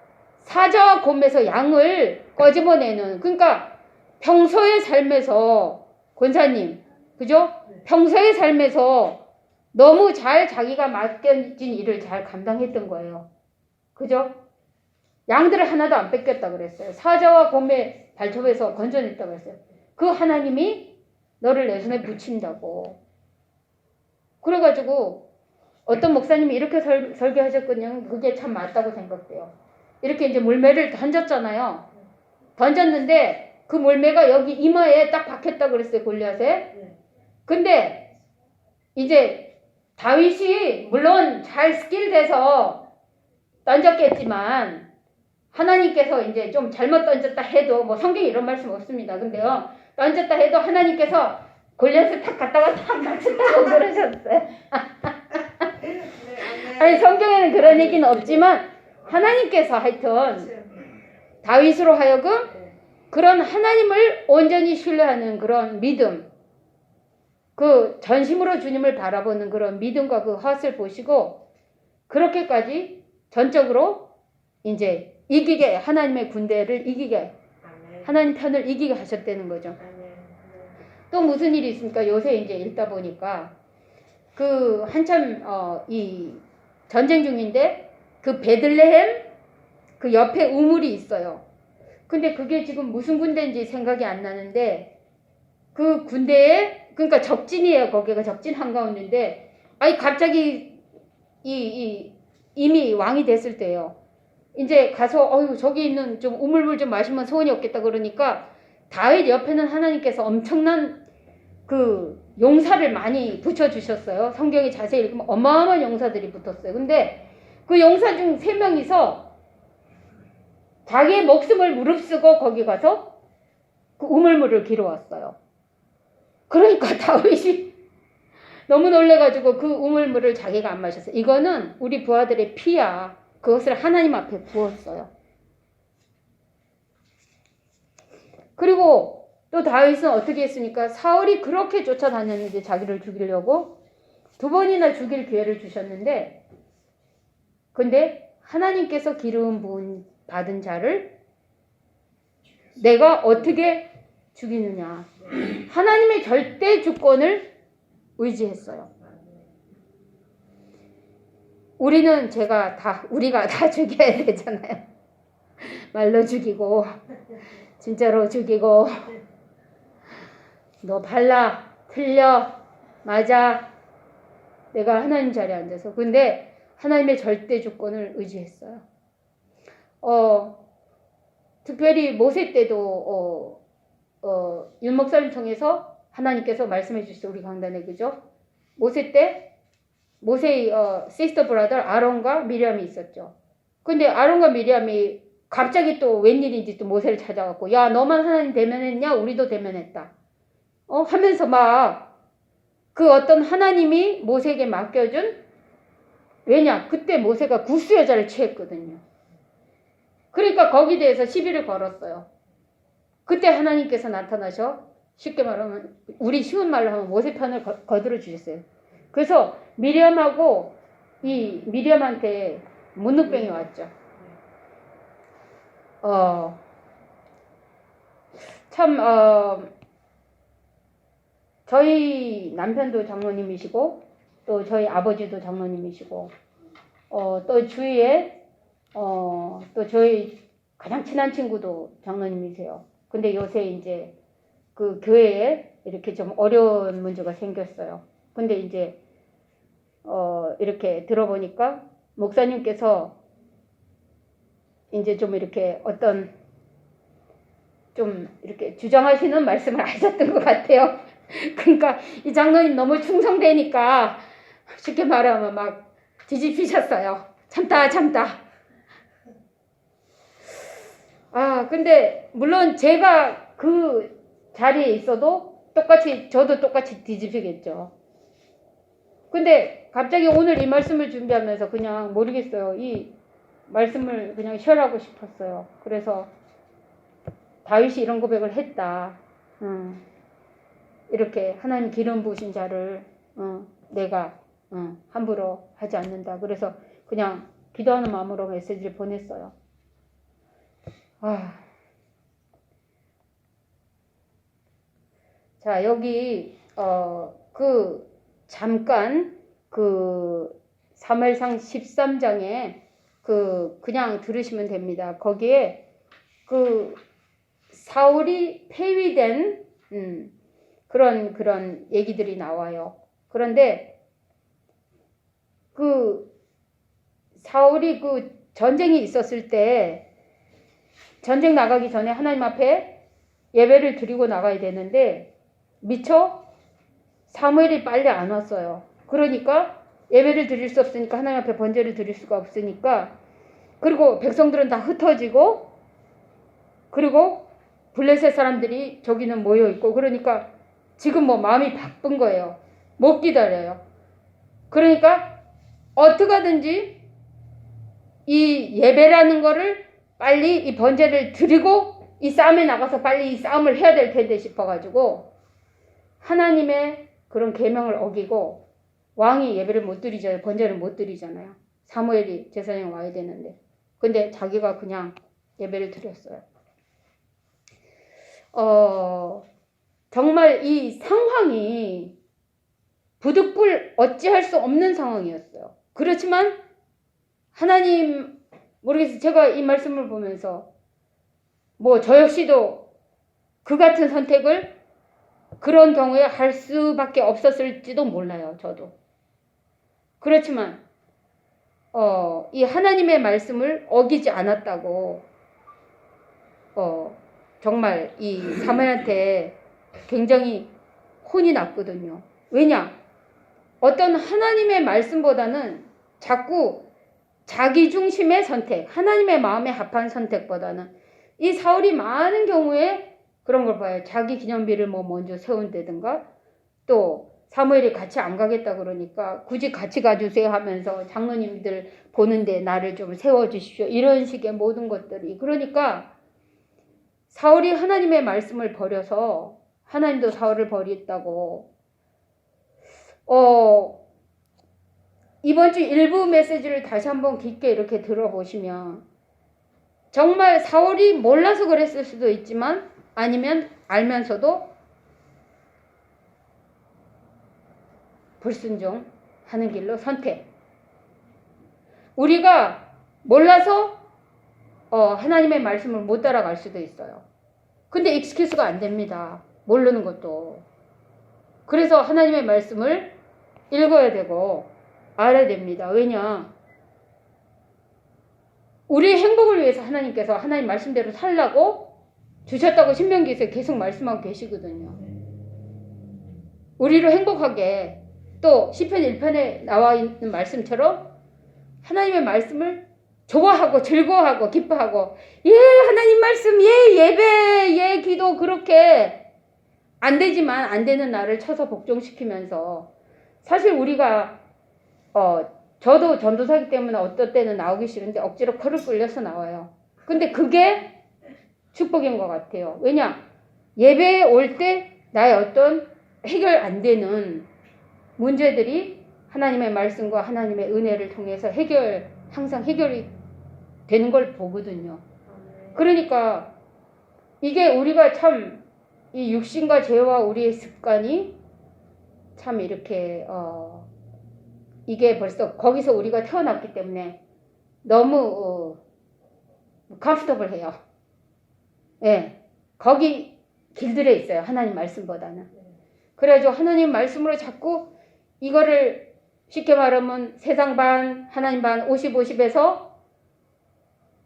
사자와 곰에서 양을 꺼집어내는, 그러니까 평소의 삶에서 권사님, 그죠? 평소의 삶에서 너무 잘 자기가 맡겨진 일을 잘 감당했던 거예요. 그죠? 양들을 하나도 안 뺏겼다 그랬어요. 사자와 곰의 발톱에서 건져냈다고 했어요. 그 하나님이 너를 내 손에 붙인다고. 그래가지고 어떤 목사님이 이렇게 설교하셨거든요. 그게 참 맞다고 생각돼요. 이렇게 이제 물매를 던졌잖아요. 던졌는데 그 물매가 여기 이마에 딱 박혔다 그랬어요. 골리앗에. 근데 이제 다윗이 물론 잘 스킬돼서 던졌겠지만 하나님께서 이제 좀 잘못 던졌다 해도 뭐 성경에 이런 말씀 없습니다. 근데요 던졌다 해도 하나님께서 골리앗을 탁 갖다가 탁 맞췄다고 그러셨어요. 아니 성경에는 그런 얘기는 없지만 하나님께서 하여튼 다윗으로 하여금 그런 하나님을 온전히 신뢰하는 그런 믿음, 그 전심으로 주님을 바라보는 그런 믿음과 그 헛을 보시고 그렇게까지 전적으로 이제 이기게 하나님의 군대를 이기게 하나님 편을 이기게 하셨다는 거죠. 또 무슨 일이 있습니까? 요새 이제 읽다 보니까 그 한참 이 전쟁 중인데 그 베들레헴 그 옆에 우물이 있어요. 근데 그게 지금 무슨 군대인지 생각이 안 나는데 그 군대에 그러니까 적진이에요. 거기가 적진 한가운데인데 아니 갑자기 이미 왕이 됐을 때요. 이제 가서 저기 있는 좀 우물물 좀 마시면 소원이 없겠다 그러니까 다윗 옆에는 하나님께서 엄청난 그 용사를 많이 붙여주셨어요. 성경에 자세히 읽으면 어마어마한 용사들이 붙었어요. 근데 그 용사 중 3명이서 자기의 목숨을 무릅쓰고 거기 가서 그 우물물을 길어왔어요. 그러니까 다윗이 너무 놀래가지고 그 우물물을 자기가 안 마셨어요. 이거는 우리 부하들의 피야. 그것을 하나님 앞에 부었어요. 그리고 또 다윗은 어떻게 했습니까? 사울이 그렇게 쫓아다녔는데 자기를 죽이려고 2번이나 죽일 기회를 주셨는데 근데 하나님께서 기름 부은 받은 자를 내가 어떻게 죽이느냐. 하나님의 절대 주권을 의지했어요. 우리가 다 죽여야 되잖아요. 말로 죽이고, 진짜로 죽이고, 너 발라, 틀려, 맞아. 내가 하나님 자리에 앉아서. 근데 하나님의 절대 주권을 의지했어요. 특별히 모세 때도, 윤 목사님 통해서 하나님께서 말씀해 주셨어요. 우리 강단에, 그죠? 모세 때, 모세의 시스터 브라더 아론과 미리암이 있었죠. 근데 아론과 미리암이 갑자기 또 웬일인지 또 모세를 찾아갖고, 야, 너만 하나님 대면했냐? 우리도 대면했다. 하면서 막, 그 어떤 하나님이 모세에게 맡겨준, 왜냐? 그때 모세가 구스 여자를 취했거든요. 그러니까 거기에 대해서 시비를 걸었어요. 그때 하나님께서 나타나셔, 쉽게 말하면, 우리 쉬운 말로 하면 모세 편을 거들어 주셨어요. 그래서 미리암한테 문둥병이 왔죠. 저희 남편도 장로님이시고, 또 저희 아버지도 장로님이시고, 또 주위에, 또 저희 가장 친한 친구도 장로님이세요. 근데 요새 이제 그 교회에 이렇게 좀 어려운 문제가 생겼어요. 근데 이제, 이렇게 들어보니까 목사님께서 이제 좀 이렇게 어떤 좀 이렇게 주장하시는 말씀을 하셨던 것 같아요. 그러니까 이 장로님 너무 충성되니까 쉽게 말하면 막 뒤집히셨어요. 참다. 근데 물론 제가 그 자리에 있어도 저도 똑같이 뒤집히겠죠. 근데 갑자기 오늘 이 말씀을 준비하면서 그냥 모르겠어요. 이 말씀을 그냥 셔하고 싶었어요. 그래서 다윗이 이런 고백을 했다. 이렇게 하나님 기름 부으신 자를 내가 함부로 하지 않는다. 그래서 그냥 기도하는 마음으로 메시지를 보냈어요. 자, 여기 잠깐 사무엘상 13장에 그냥 들으시면 됩니다. 거기에 사울이 폐위된 그런 얘기들이 나와요. 그런데 사울이 전쟁이 있었을 때 전쟁 나가기 전에 하나님 앞에 예배를 드리고 나가야 되는데 미처 사무엘이 빨리 안 왔어요. 그러니까 예배를 드릴 수 없으니까 하나님 앞에 번제를 드릴 수가 없으니까 그리고 백성들은 다 흩어지고 그리고 블레셋 사람들이 저기는 모여 있고 그러니까 지금 마음이 바쁜 거예요. 못 기다려요. 그러니까 어떻게 하든지 이 예배라는 거를 빨리 이 번제를 드리고 이 싸움에 나가서 빨리 이 싸움을 해야 될 텐데 싶어가지고 하나님의 그런 계명을 어기고 왕이 예배를 못 드리잖아요. 번제를 못 드리잖아요. 사무엘이 제사장에 와야 되는데 근데 자기가 그냥 예배를 드렸어요. 정말 이 상황이 부득불 어찌할 수 없는 상황이었어요. 그렇지만 하나님 모르겠어요. 제가 이 말씀을 보면서 저 역시도 그 같은 선택을 그런 경우에 할 수밖에 없었을지도 몰라요. 저도. 그렇지만 이 하나님의 말씀을 어기지 않았다고 정말 이 사무엘한테 굉장히 혼이 났거든요. 왜냐? 어떤 하나님의 말씀보다는 자꾸 자기 중심의 선택, 하나님의 마음에 합한 선택보다는 이 사울이 많은 경우에 그런 걸 봐요. 자기 기념비를 먼저 세운다든가 또 사무엘이 같이 안 가겠다 그러니까 굳이 같이 가주세요 하면서 장로님들 보는데 나를 좀 세워주십시오. 이런 식의 모든 것들이 그러니까 사울이 하나님의 말씀을 버려서 하나님도 사울을 버렸다고 이번 주 일부 메시지를 다시 한번 깊게 이렇게 들어보시면 정말 사울이 몰라서 그랬을 수도 있지만 아니면 알면서도 불순종하는 길로 선택. 우리가 몰라서 하나님의 말씀을 못 따라갈 수도 있어요. 근데 익스큐스가 안 됩니다. 모르는 것도. 그래서 하나님의 말씀을 읽어야 되고 알아야 됩니다. 왜냐? 우리의 행복을 위해서 하나님께서 하나님 말씀대로 살라고 주셨다고 신명기에서 계속 말씀하고 계시거든요. 우리를 행복하게 또 시편 1편에 나와 있는 말씀처럼 하나님의 말씀을 좋아하고 즐거워하고 기뻐하고 하나님 말씀 예배 기도 그렇게 안 되지만 안 되는 나를 쳐서 복종시키면서 사실 우리가 저도 전도사기 때문에 어떤 때는 나오기 싫은데 억지로 코를 끌려서 나와요. 근데 그게 축복인 것 같아요. 왜냐? 예배에 올 때 나의 어떤 해결 안 되는 문제들이 하나님의 말씀과 하나님의 은혜를 통해서 항상 해결이 되는 걸 보거든요. 그러니까 이게 우리가 참 이 육신과 죄와 우리의 습관이 참 이렇게 이게 벌써 거기서 우리가 태어났기 때문에 너무 comfortable 해요. 예, 거기 길들여 있어요. 하나님 말씀보다는. 그래가지고 하나님 말씀으로 자꾸 이거를 쉽게 말하면 세상 반, 하나님 반, 50, 50에서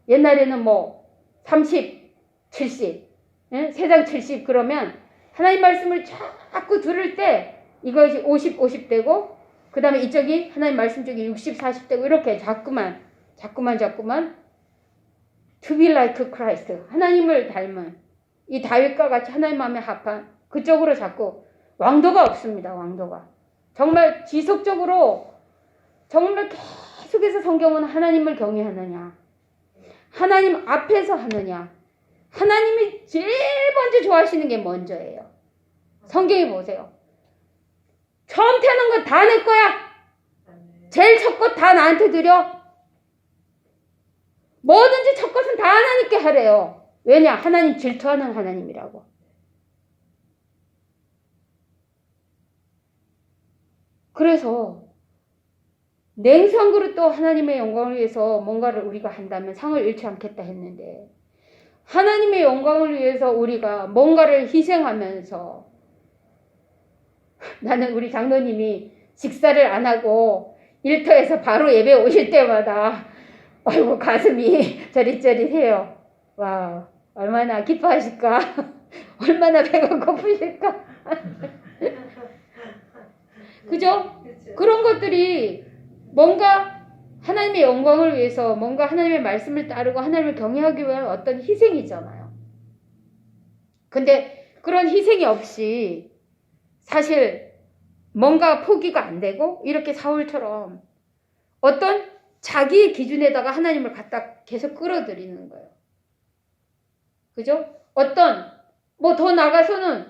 옛날에는 뭐 30, 70, 예? 세상 70 그러면 하나님 말씀을 자꾸 들을 때 이것이 50, 50 되고 그 다음에 이쪽이 하나님 말씀 쪽이 60, 40 되고 이렇게 자꾸만 to be like Christ 하나님을 닮은 이 다윗과 같이 하나님 마음에 합한 그쪽으로 자꾸 왕도가 없습니다. 왕도가 정말 지속적으로 정말 계속해서 성경은 하나님을 경외하느냐 하나님 앞에서 하느냐 하나님이 제일 먼저 좋아하시는 게 먼저예요. 성경에 보세요. 처음 태어난 거 다 내 거야. 제일 첫 것 다 나한테 드려. 뭐든지 첫 것은 다 하나님께 하래요. 왜냐? 하나님 질투하는 하나님이라고. 그래서 냉상으로 또 하나님의 영광을 위해서 뭔가를 우리가 한다면 상을 잃지 않겠다 했는데 하나님의 영광을 위해서 우리가 뭔가를 희생하면서 나는 우리 장로님이 식사를 안 하고 일터에서 바로 예배 오실 때마다 아이고 가슴이 저릿저릿해요. 와 얼마나 기뻐하실까 얼마나 배가 고프실까 그죠? 그런 것들이 뭔가 하나님의 영광을 위해서 뭔가 하나님의 말씀을 따르고 하나님을 경외하기 위한 어떤 희생이잖아요. 근데 그런 희생이 없이 사실 뭔가 포기가 안 되고 이렇게 사울처럼 어떤 자기의 기준에다가 하나님을 갖다 계속 끌어들이는 거예요. 그죠? 어떤 뭐 더 나가서는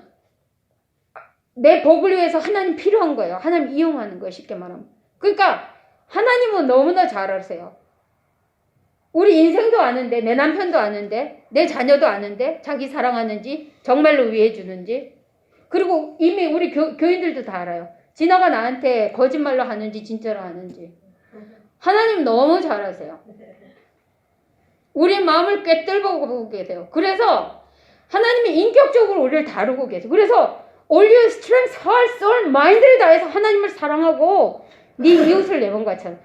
내 복을 위해서 하나님 필요한 거예요. 하나님 이용하는 거예요. 쉽게 말하면. 그러니까 하나님은 너무나 잘 아세요. 우리 인생도 아는데 내 남편도 아는데 내 자녀도 아는데 자기 사랑하는지 정말로 위해 주는지 그리고 이미 우리 교인들도 다 알아요. 진아가 나한테 거짓말로 하는지 진짜로 하는지 하나님 너무 잘 아세요. 우리 마음을 꿰뚫어 보고 계세요. 그래서 하나님이 인격적으로 우리를 다루고 계세요. 그래서 all your strength, heart, soul, mind를 다해서 하나님을 사랑하고 네 이웃을 내 몸같이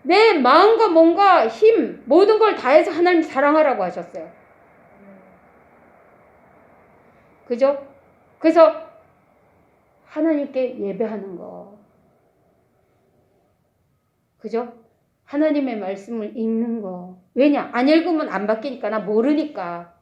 내 마음과 몸과 힘 모든 걸 다해서 하나님 사랑하라고 하셨어요. 그죠? 그래서 하나님께 예배하는 거 그죠? 하나님의 말씀을 읽는 거 왜냐? 안 읽으면 안 바뀌니까 나 모르니까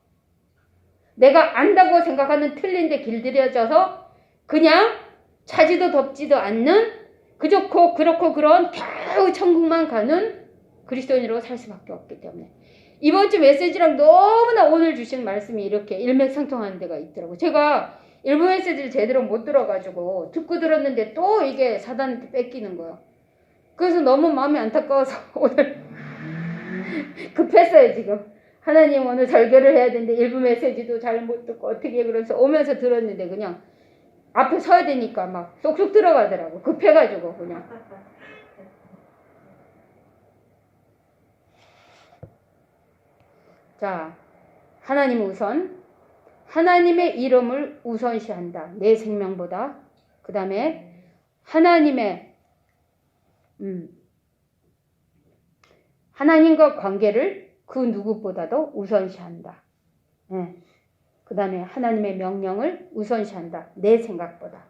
내가 안다고 생각하는 틀린 데 길들여져서 그냥 차지도 덥지도 않는 그저 그렇고 그런 겨우 천국만 가는 그리스도인으로 살 수밖에 없기 때문에 이번 주 메시지랑 너무나 오늘 주신 말씀이 이렇게 일맥상통하는 데가 있더라고요. 제가 일부 메시지를 제대로 못 들어가지고 듣고 들었는데 또 이게 사단한테 뺏기는 거예요. 그래서 너무 마음이 안타까워서 오늘 급했어요 지금. 하나님 오늘 절교를 해야 되는데 일부 메시지도 잘 못 듣고 어떻게 그래서 오면서 들었는데 그냥 앞에 서야 되니까 막 쏙쏙 들어가더라고. 급해가지고 그냥. 자, 하나님 우선. 하나님의 이름을 우선시한다. 내 생명보다. 그 다음에 하나님의 하나님과 관계를 그 누구보다도 우선시한다. 네. 그 다음에 하나님의 명령을 우선시한다. 내 생각보다.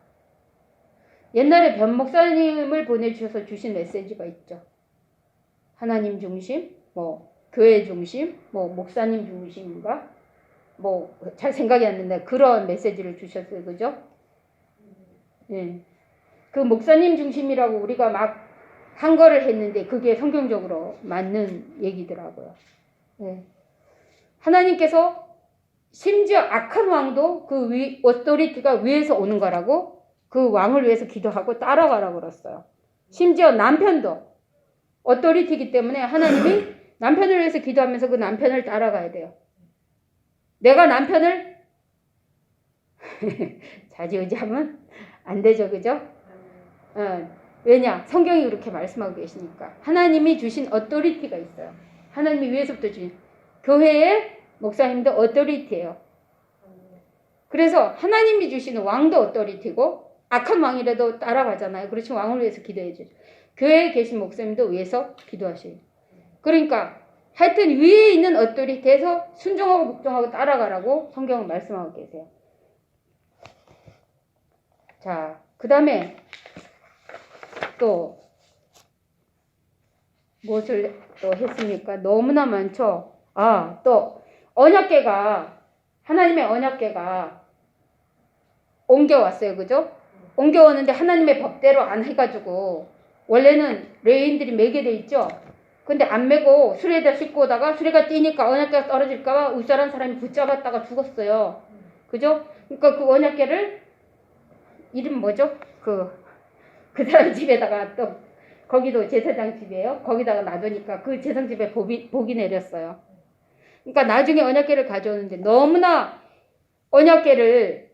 옛날에 변 목사님을 보내주셔서 주신 메시지가 있죠. 하나님 중심, 뭐 교회 중심, 뭐 목사님 중심인가? 뭐 잘 생각이 안 나는데 그런 메시지를 주셨어요. 그죠? 예. 그 목사님 중심이라고 우리가 막 한 거를 했는데 그게 성경적으로 맞는 얘기더라고요. 예. 하나님께서 심지어 악한 왕도 그 어토리티가 위에서 오는 거라고 그 왕을 위해서 기도하고 따라가라고 그랬어요. 심지어 남편도 어토리티이기 때문에 하나님이 남편을 위해서 기도하면서 그 남편을 따라가야 돼요. 내가 남편을 좌지우지하면 안 되죠. 그죠? 왜냐? 성경이 그렇게 말씀하고 계시니까. 하나님이 주신 어토리티가 있어요. 하나님이 위에서부터 주신. 교회의 목사님도 어토리티예요. 그래서 하나님이 주시는 왕도 어토리티고 악한 왕이라도 따라가잖아요. 그렇지 왕을 위해서 기도해 주죠. 교회에 계신 목사님도 위에서 기도하셔요. 그러니까 하여튼 위에 있는 어토리티에서 순종하고 복종하고 따라가라고 성경은 말씀하고 계세요. 자, 그 다음에 또 무엇을 또 했습니까? 너무나 많죠. 또 언약궤가 하나님의 언약궤가 옮겨왔어요. 그죠? 옮겨왔는데 하나님의 법대로 안 해가지고 원래는 레위인들이 매게 돼 있죠. 근데 안 매고 수레에다 싣고 오다가 수레가 뛰니까 언약궤가 떨어질까봐 울살한 사람이 붙잡았다가 죽었어요. 그죠? 그러니까 그 언약궤를 이름 뭐죠? 그 사람 집에다가 또 거기도 제사장 집이에요. 거기다가 놔두니까 그 제사장 집에 복이 내렸어요. 그러니까 나중에 언약궤를 가져오는데 너무나 언약궤를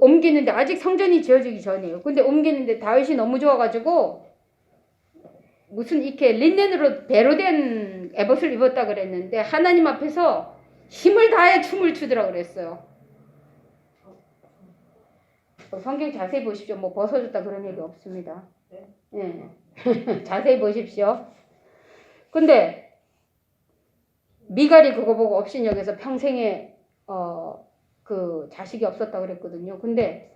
옮기는데 아직 성전이 지어지기 전이에요. 근데 옮기는데 다윗이 너무 좋아가지고 무슨 이렇게 린넨으로 배로 된 에봇을 입었다 그랬는데 하나님 앞에서 힘을 다해 춤을 추더라 그랬어요. 성경 자세히 보십시오. 뭐 벗어줬다 그런 얘기 없습니다. 네. 자세히 보십시오. 근데 미갈이 그거 보고 업신여겨서 평생에 그 자식이 없었다 그랬거든요. 근데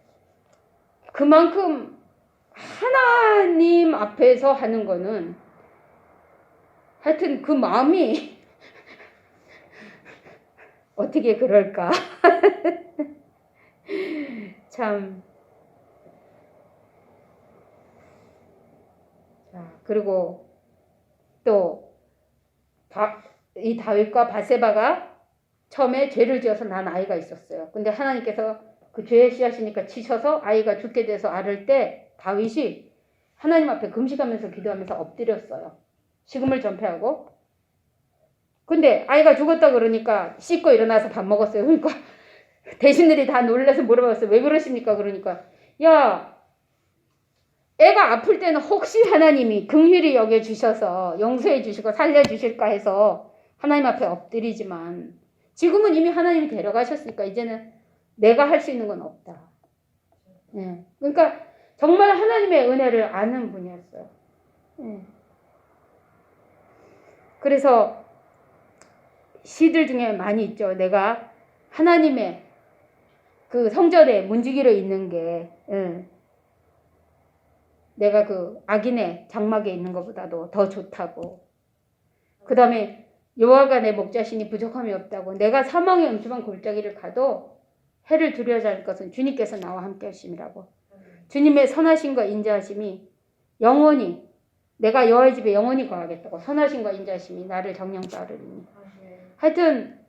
그만큼 하나님 앞에서 하는 거는 하여튼 그 마음이 어떻게 그럴까? 참. 자, 그리고 또 이 다윗과 바세바가 처음에 죄를 지어서 난 아이가 있었어요. 근데 하나님께서 그 죄의 씨앗이니까 치셔서 아이가 죽게 돼서 앓을 때 다윗이 하나님 앞에 금식하면서 기도하면서 엎드렸어요. 식음을 전폐하고. 근데 아이가 죽었다 그러니까 씻고 일어나서 밥 먹었어요. 그러니까 대신들이 다 놀라서 물어봤어요. 왜 그러십니까? 그러니까 야, 애가 아플 때는 혹시 하나님이 긍휼히 여겨주셔서 용서해 주시고 살려주실까 해서 하나님 앞에 엎드리지만 지금은 이미 하나님이 데려가셨으니까 이제는 내가 할 수 있는 건 없다. 네. 그러니까 정말 하나님의 은혜를 아는 분이었어요. 네. 그래서 시들 중에 많이 있죠. 내가 하나님의 그 성전에 문지기로 있는 게 내가 그 악인의 장막에 있는 것보다도 더 좋다고. 그 다음에 여호와가 내 목자시니 부족함이 없다고. 내가 사망의 음침한 골짜기를 가도 해를 두려워하지 않을 것은 주님께서 나와 함께 하심이라고. 주님의 선하심과 인자하심이 영원히 내가 여호와의 집에 영원히 거하겠다고. 선하심과 인자하심이 나를 정령 따르리니. 하여튼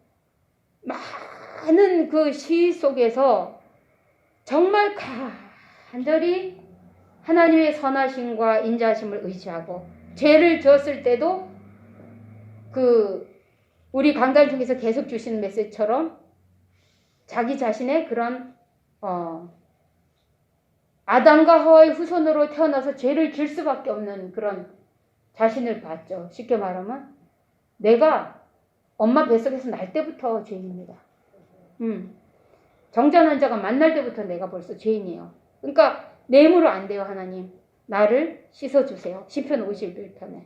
많은 그 시 속에서 정말 간절히 하나님의 선하심과 인자하심을 의지하고 죄를 지었을 때도 우리 강단 중에서 계속 주시는 메시지처럼 자기 자신의 그런 아담과 하와의 후손으로 태어나서 죄를 질 수밖에 없는 그런 자신을 봤죠. 쉽게 말하면 내가 엄마 뱃속에서 날 때부터 죄인입니다. 정전한 자가 만날 때부터 내가 벌써 죄인이에요. 그러니까 내 힘으로 안 돼요. 하나님 나를 씻어주세요. 시편 51편에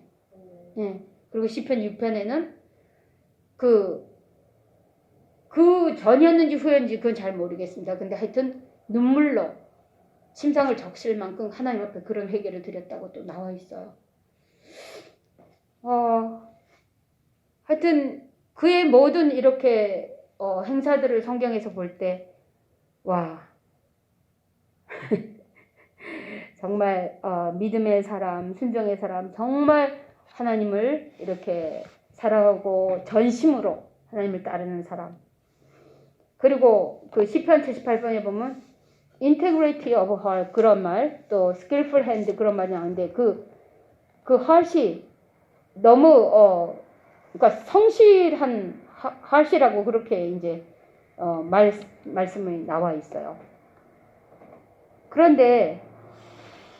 그리고 시편 6편에는 그 전이었는지 후였는지 그건 잘 모르겠습니다. 근데 하여튼 눈물로 침상을 적실 만큼 하나님 앞에 그런 회개를 드렸다고 또 나와 있어요. 하여튼 그의 모든 이렇게 행사들을 성경에서 볼 때 와 정말 믿음의 사람, 순종의 사람, 정말 하나님을 이렇게 사랑하고 전심으로 하나님을 따르는 사람. 그리고 그 시편 78편에 보면 integrity of heart 그런 말, 또 skillful hand 그런 말이 나오는데 그 heart이 너무 그러니까 성실한 heart이라고 그렇게 이제 말씀이 나와 있어요. 그런데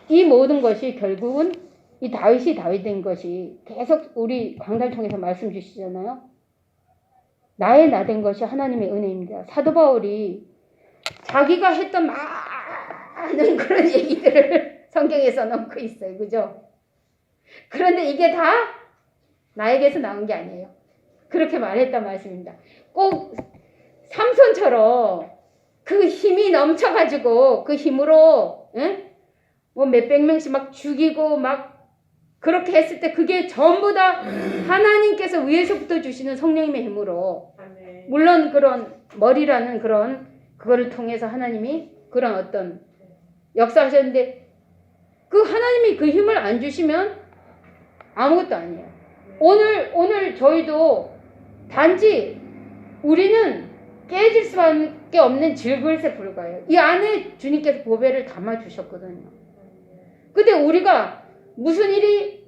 이 모든 것이 결국은 이 다윗이 다윗된 것이 계속 우리 강단 통해서 말씀 주시잖아요. 나의 나된 것이 하나님의 은혜입니다. 사도 바울이 자기가 했던 많은 그런 얘기들을 성경에서 넣고 있어요. 그죠? 그런데 이게 다 나에게서 나온 게 아니에요. 그렇게 말했단 말씀입니다. 꼭 삼손처럼 그 힘이 넘쳐가지고 그 힘으로 뭐 몇백 명씩 막 죽이고 막 그렇게 했을 때 그게 전부 다 하나님께서 위에서부터 주시는 성령님의 힘으로 물론 그런 머리라는 그거를 통해서 하나님이 그런 어떤 역사하셨는데 그 하나님이 그 힘을 안 주시면 아무것도 아니에요. 오늘 저희도 단지 우리는 깨질 수밖에 없는 질그릇에 불과해요. 이 안에 주님께서 보배를 담아주셨거든요. 근데 우리가 무슨 일이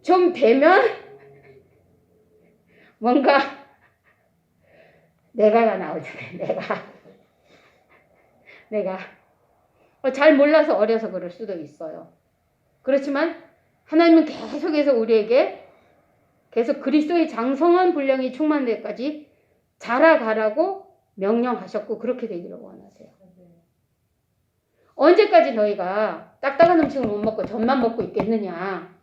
좀 되면 뭔가 내가가 나오잖아요. 내가 잘 몰라서 어려서 그럴 수도 있어요. 그렇지만 하나님은 계속해서 우리에게 계속 그리스도의 장성한 분량이 충만될 때까지 자라가라고 명령하셨고 그렇게 되기를 원하세요. 언제까지 너희가 딱딱한 음식을 못 먹고 젖만 먹고 있겠느냐.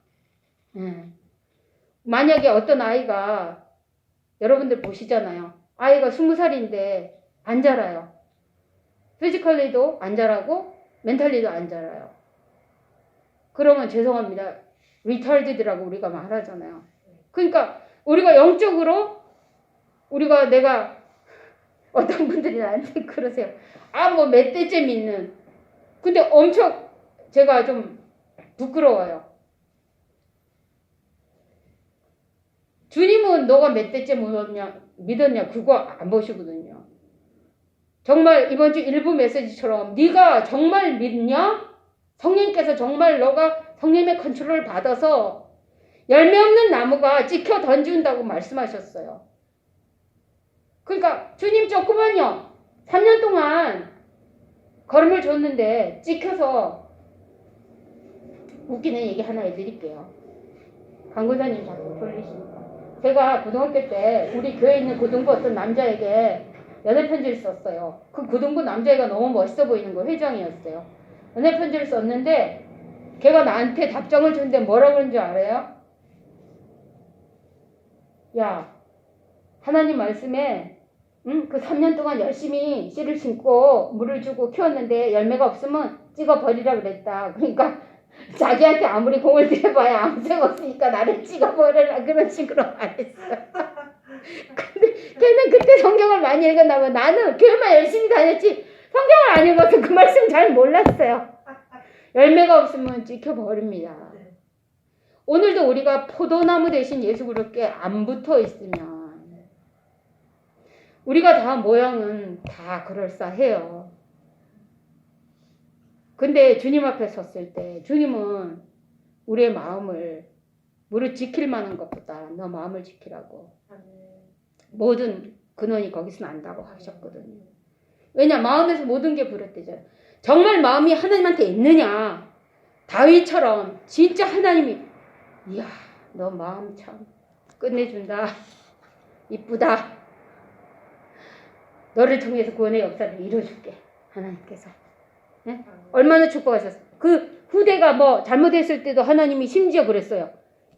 만약에 어떤 아이가 여러분들 보시잖아요. 아이가 20살인데 안 자라요. 피지컬리도 안 자라고 멘탈리도 안 자라요. 그러면 죄송합니다. retarded라고 우리가 말하잖아요. 그러니까 우리가 영적으로 내가 어떤 분들이 나한테 그러세요. 뭐 몇 대째 믿는. 근데 엄청 제가 좀 부끄러워요. 주님은 너가 몇 대째 믿었냐 그거 안 보시거든요. 정말 이번 주 일부 메시지처럼 네가 정말 믿냐? 성령께서 정말 너가 성령의 컨트롤을 받아서 열매 없는 나무가 찍혀 던진다고 말씀하셨어요. 그러니까 주님 조금만요. 3년 동안 걸음을 줬는데 찍혀서 웃기는 얘기 하나 해드릴게요. 강구사님 자꾸 돌리시니까. 제가 고등학교 때 우리 교회에 있는 고등부 어떤 남자에게 연애 편지를 썼어요. 그 고등부 남자애가 너무 멋있어 보이는 거 회장이었어요. 연애 편지를 썼는데 걔가 나한테 답장을 줬는데 뭐라고 그런지 알아요? 야, 하나님 말씀에 그 3년 동안 열심히 씨를 심고 물을 주고 키웠는데 열매가 없으면 찍어버리라 그랬다. 그러니까 자기한테 아무리 공을 들여봐야 아무 소용 없으니까 나를 찍어버려라 그런 식으로 말했어요. 근데 걔는 그때 성경을 많이 읽었나봐. 나는 교회만 열심히 다녔지 성경을 안 읽어서 그 말씀 잘 몰랐어요. 열매가 없으면 찍혀버립니다. 오늘도 우리가 포도나무 대신 예수 그렇게 안 붙어 있으면 우리가 다 모양은 다 그럴싸해요. 근데 주님 앞에 섰을 때 주님은 우리의 마음을 무릇 지킬 만한 것보다 너 마음을 지키라고 모든 근원이 거기서 난다고 하셨거든요. 왜냐 마음에서 모든 게 비롯되잖아요. 정말 마음이 하나님한테 있느냐 다윗처럼 진짜 하나님이 이야 너 마음 참 끝내준다 이쁘다 너를 통해서 구원의 역사를 이루어줄게 하나님께서 네? 얼마나 축복하셨어요. 그 후대가 뭐 잘못했을 때도 하나님이 심지어 그랬어요.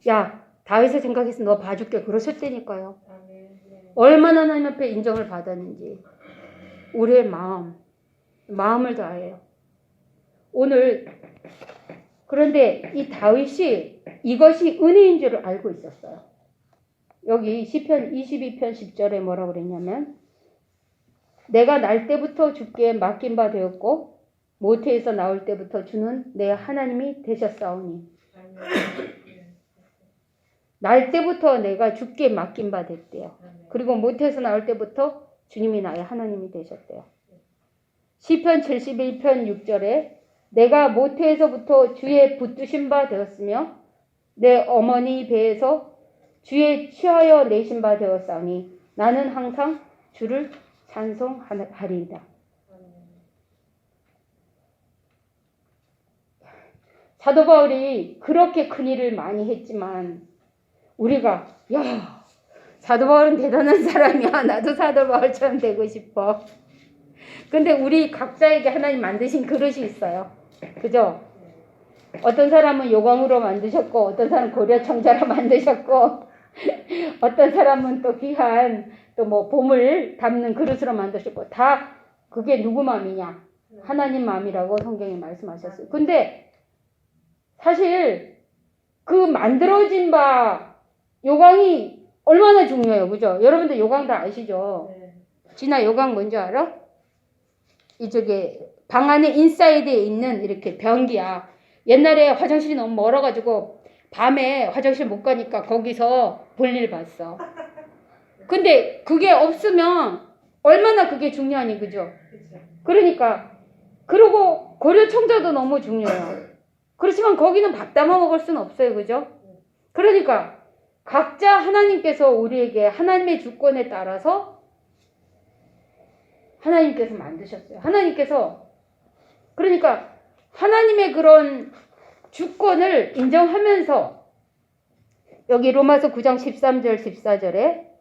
야 다윗을 생각해서 너 봐줄게 그러셨다니까요. 얼마나 하나님 앞에 인정을 받았는지 우리의 마음을 다해요. 오늘 그런데 이 다윗이 이것이 은혜인 줄 알고 있었어요. 여기 시편 22편 10절에 뭐라고 그랬냐면 내가 날 때부터 주께 맡긴 바 되었고 모태에서 나올 때부터 주는 내 하나님이 되셨사오니 날 때부터 내가 주께 맡긴 바 됐대요. 그리고 모태에서 나올 때부터 주님이 나의 하나님이 되셨대요. 시편 71편 6절에 내가 모태에서부터 주의 붙드신 바 되었으며 내 어머니 배에서 주의 취하여 내신 바 되었사오니 나는 항상 주를 찬송하리이다. 사도 바울이 그렇게 큰 일을 많이 했지만 우리가 야 사도 바울은 대단한 사람이야. 나도 사도 바울처럼 되고 싶어. 근데 우리 각자에게 하나님 만드신 그릇이 있어요. 그죠? 어떤 사람은 요광으로 만드셨고 어떤 사람은 고려청자로 만드셨고 어떤 사람은 또 귀한 또 뭐 보물 담는 그릇으로 만드셨고 다 그게 누구 마음이냐? 하나님 마음이라고 성경에 말씀하셨어요. 근데 사실 그 만들어진 바 요광이 얼마나 중요해요. 그죠? 여러분들 요광 다 아시죠? 진아 요광 뭔지 알아? 이쪽에 방 안에 인사이드에 있는 이렇게 변기야. 옛날에 화장실이 너무 멀어가지고 밤에 화장실 못 가니까 거기서 볼일 봤어. 근데 그게 없으면 얼마나 그게 중요하니 그죠? 그러니까 그리고 고려청자도 너무 중요해요. 그렇지만 거기는 밥 담아 먹을 수는 없어요. 그죠? 그러니까 각자 하나님께서 우리에게 하나님의 주권에 따라서 하나님께서 만드셨어요. 하나님께서 그러니까 하나님의 그런 주권을 인정하면서 여기 로마서 9장 13절 14절에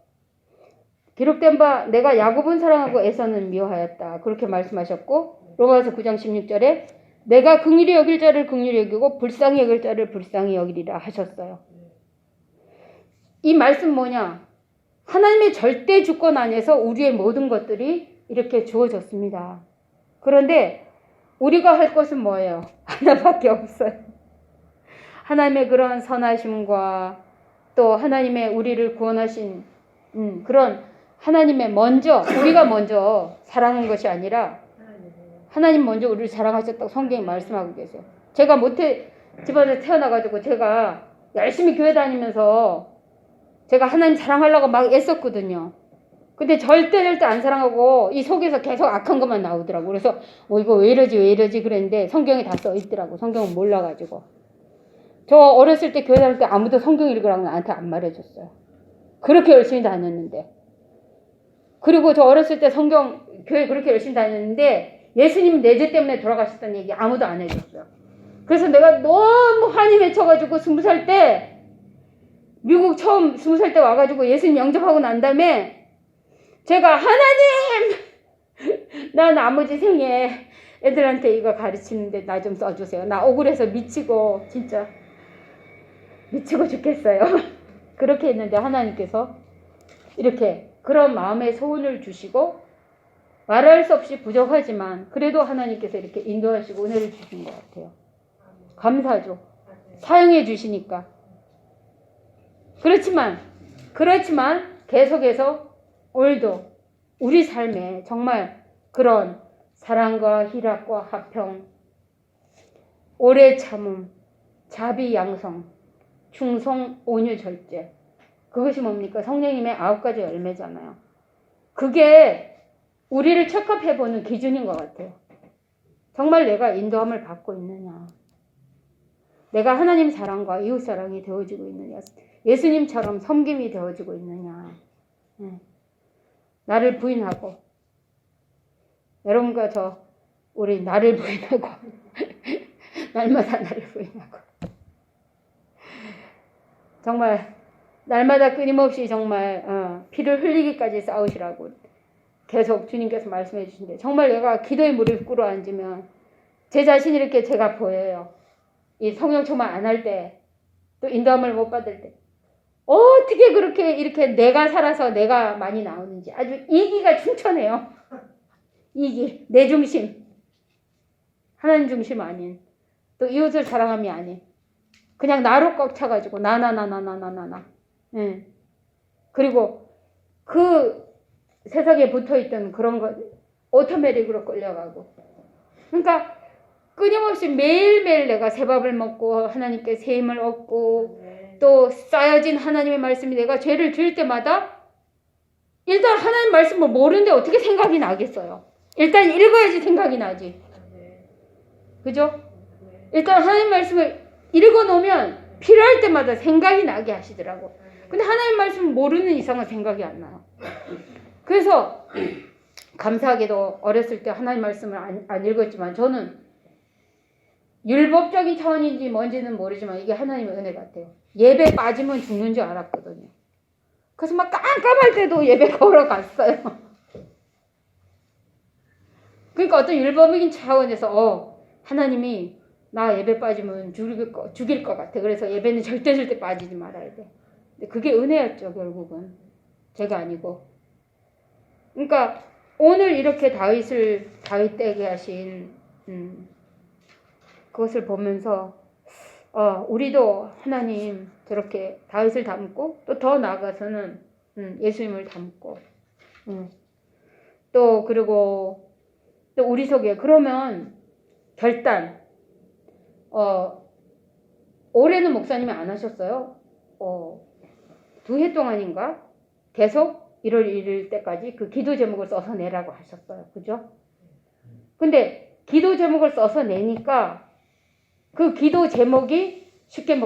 기록된 바 내가 야곱은 사랑하고 에서는 미워하였다. 그렇게 말씀하셨고 로마서 9장 16절에 내가 긍휼히 여길 자를 긍휼히 여기고 불쌍히 여길 자를 불쌍히 여기리라 하셨어요. 이 말씀 뭐냐? 하나님의 절대 주권 안에서 우리의 모든 것들이 이렇게 주어졌습니다. 그런데 우리가 할 것은 뭐예요? 하나밖에 없어요. 하나님의 그런 선하심과 또 하나님의 우리를 구원하신 그런 하나님의 우리가 먼저 사랑한 것이 아니라 하나님 먼저 우리를 사랑하셨다고 성경이 말씀하고 계세요. 제가 모태 집안에 태어나가지고 제가 열심히 교회 다니면서 제가 하나님 사랑하려고 막 애썼거든요. 근데 절대 안 사랑하고 이 속에서 계속 악한 것만 나오더라고. 그래서 이거 왜 이러지 그랬는데 성경에 다 써있더라고. 성경은 몰라가지고. 저 어렸을 때 교회 다닐 때 아무도 성경 읽으라고 나한테 안 말해줬어요. 그렇게 열심히 다녔는데. 그리고 저 어렸을 때 교회 그렇게 열심히 다녔는데 예수님 내재 때문에 돌아가셨다는 얘기 아무도 안 해줬어요. 그래서 내가 너무 한이 맺혀가지고 20살 때 미국 처음 20살 때 와가지고 예수님 영접하고 난 다음에 제가 하나님 난 아버지 생에 애들한테 이거 가르치는데 나 좀 써주세요. 나 억울해서 미치고 진짜 미치고 죽겠어요. 그렇게 했는데 하나님께서 이렇게 그런 마음의 소원을 주시고 말할 수 없이 부족하지만 그래도 하나님께서 이렇게 인도하시고 은혜를 주신 것 같아요. 감사하죠. 사용해 주시니까. 그렇지만 계속해서 오늘도 우리 삶에 정말 그런 사랑과 희락과 화평, 오래 참음, 자비 양성, 충성, 온유, 절제. 그것이 뭡니까? 성령님의 9가지 열매잖아요. 그게 우리를 체크해보는 기준인 것 같아요. 정말 내가 인도함을 받고 있느냐? 내가 하나님 사랑과 이웃 사랑이 되어지고 있느냐? 예수님처럼 섬김이 되어지고 있느냐? 나를 부인하고 여러분과 우리 나를 부인하고 날마다 나를 부인하고 정말 날마다 끊임없이 정말 피를 흘리기까지 싸우시라고 계속 주님께서 말씀해 주신데 정말 내가 기도의 무릎 꿇어 앉으면 제 자신이 이렇게 제가 보여요. 이 성령 충만 안 할 때 또 인도함을 못 받을 때 어떻게 그렇게 이렇게 내가 살아서 내가 많이 나오는지 아주 이기가 충천해요. 이기, 내 중심, 하나님 중심 아닌 또 이웃을 사랑함이 아닌 그냥 나로 꽉 차가지고 나. 그리고 그 세상에 붙어있던 그런 것 오토매틱으로 끌려가고 그러니까 끊임없이 매일매일 내가 새밥을 먹고 하나님께 새 힘을 얻고 또 쌓여진 하나님의 말씀이 내가 죄를 지을 때마다 일단 하나님 말씀을 모르는데 어떻게 생각이 나겠어요. 일단 읽어야지 생각이 나지. 그죠? 일단 하나님 말씀을 읽어놓으면 필요할 때마다 생각이 나게 하시더라고. 근데 하나님 말씀을 모르는 이상은 생각이 안 나요. 그래서 감사하게도 어렸을 때 하나님 말씀을 안 읽었지만 저는 율법적인 차원인지 뭔지는 모르지만 이게 하나님의 은혜 같아요. 예배 빠지면 죽는 줄 알았거든요. 그래서 막 깜깜할 때도 예배 걸어갔어요. 그러니까 어떤 율법적인 차원에서 하나님이 나 예배 빠지면 죽일 것 같아. 그래서 예배는 절대 빠지지 말아야 돼. 근데 그게 은혜였죠, 결국은. 제가 아니고. 그러니까 오늘 이렇게 다윗 되게 하신 그것을 보면서 우리도 하나님 저렇게 다윗을 닮고 또 더 나아가서는 예수님을 닮고 또 그리고 또 우리 속에 그러면 결단 올해는 목사님이 안 하셨어요. 2해 동안인가 계속 1월 1일 때까지 그 기도 제목을 써서 내라고 하셨어요. 그죠? 근데 기도 제목을 써서 내니까 그 기도 제목이 쉽게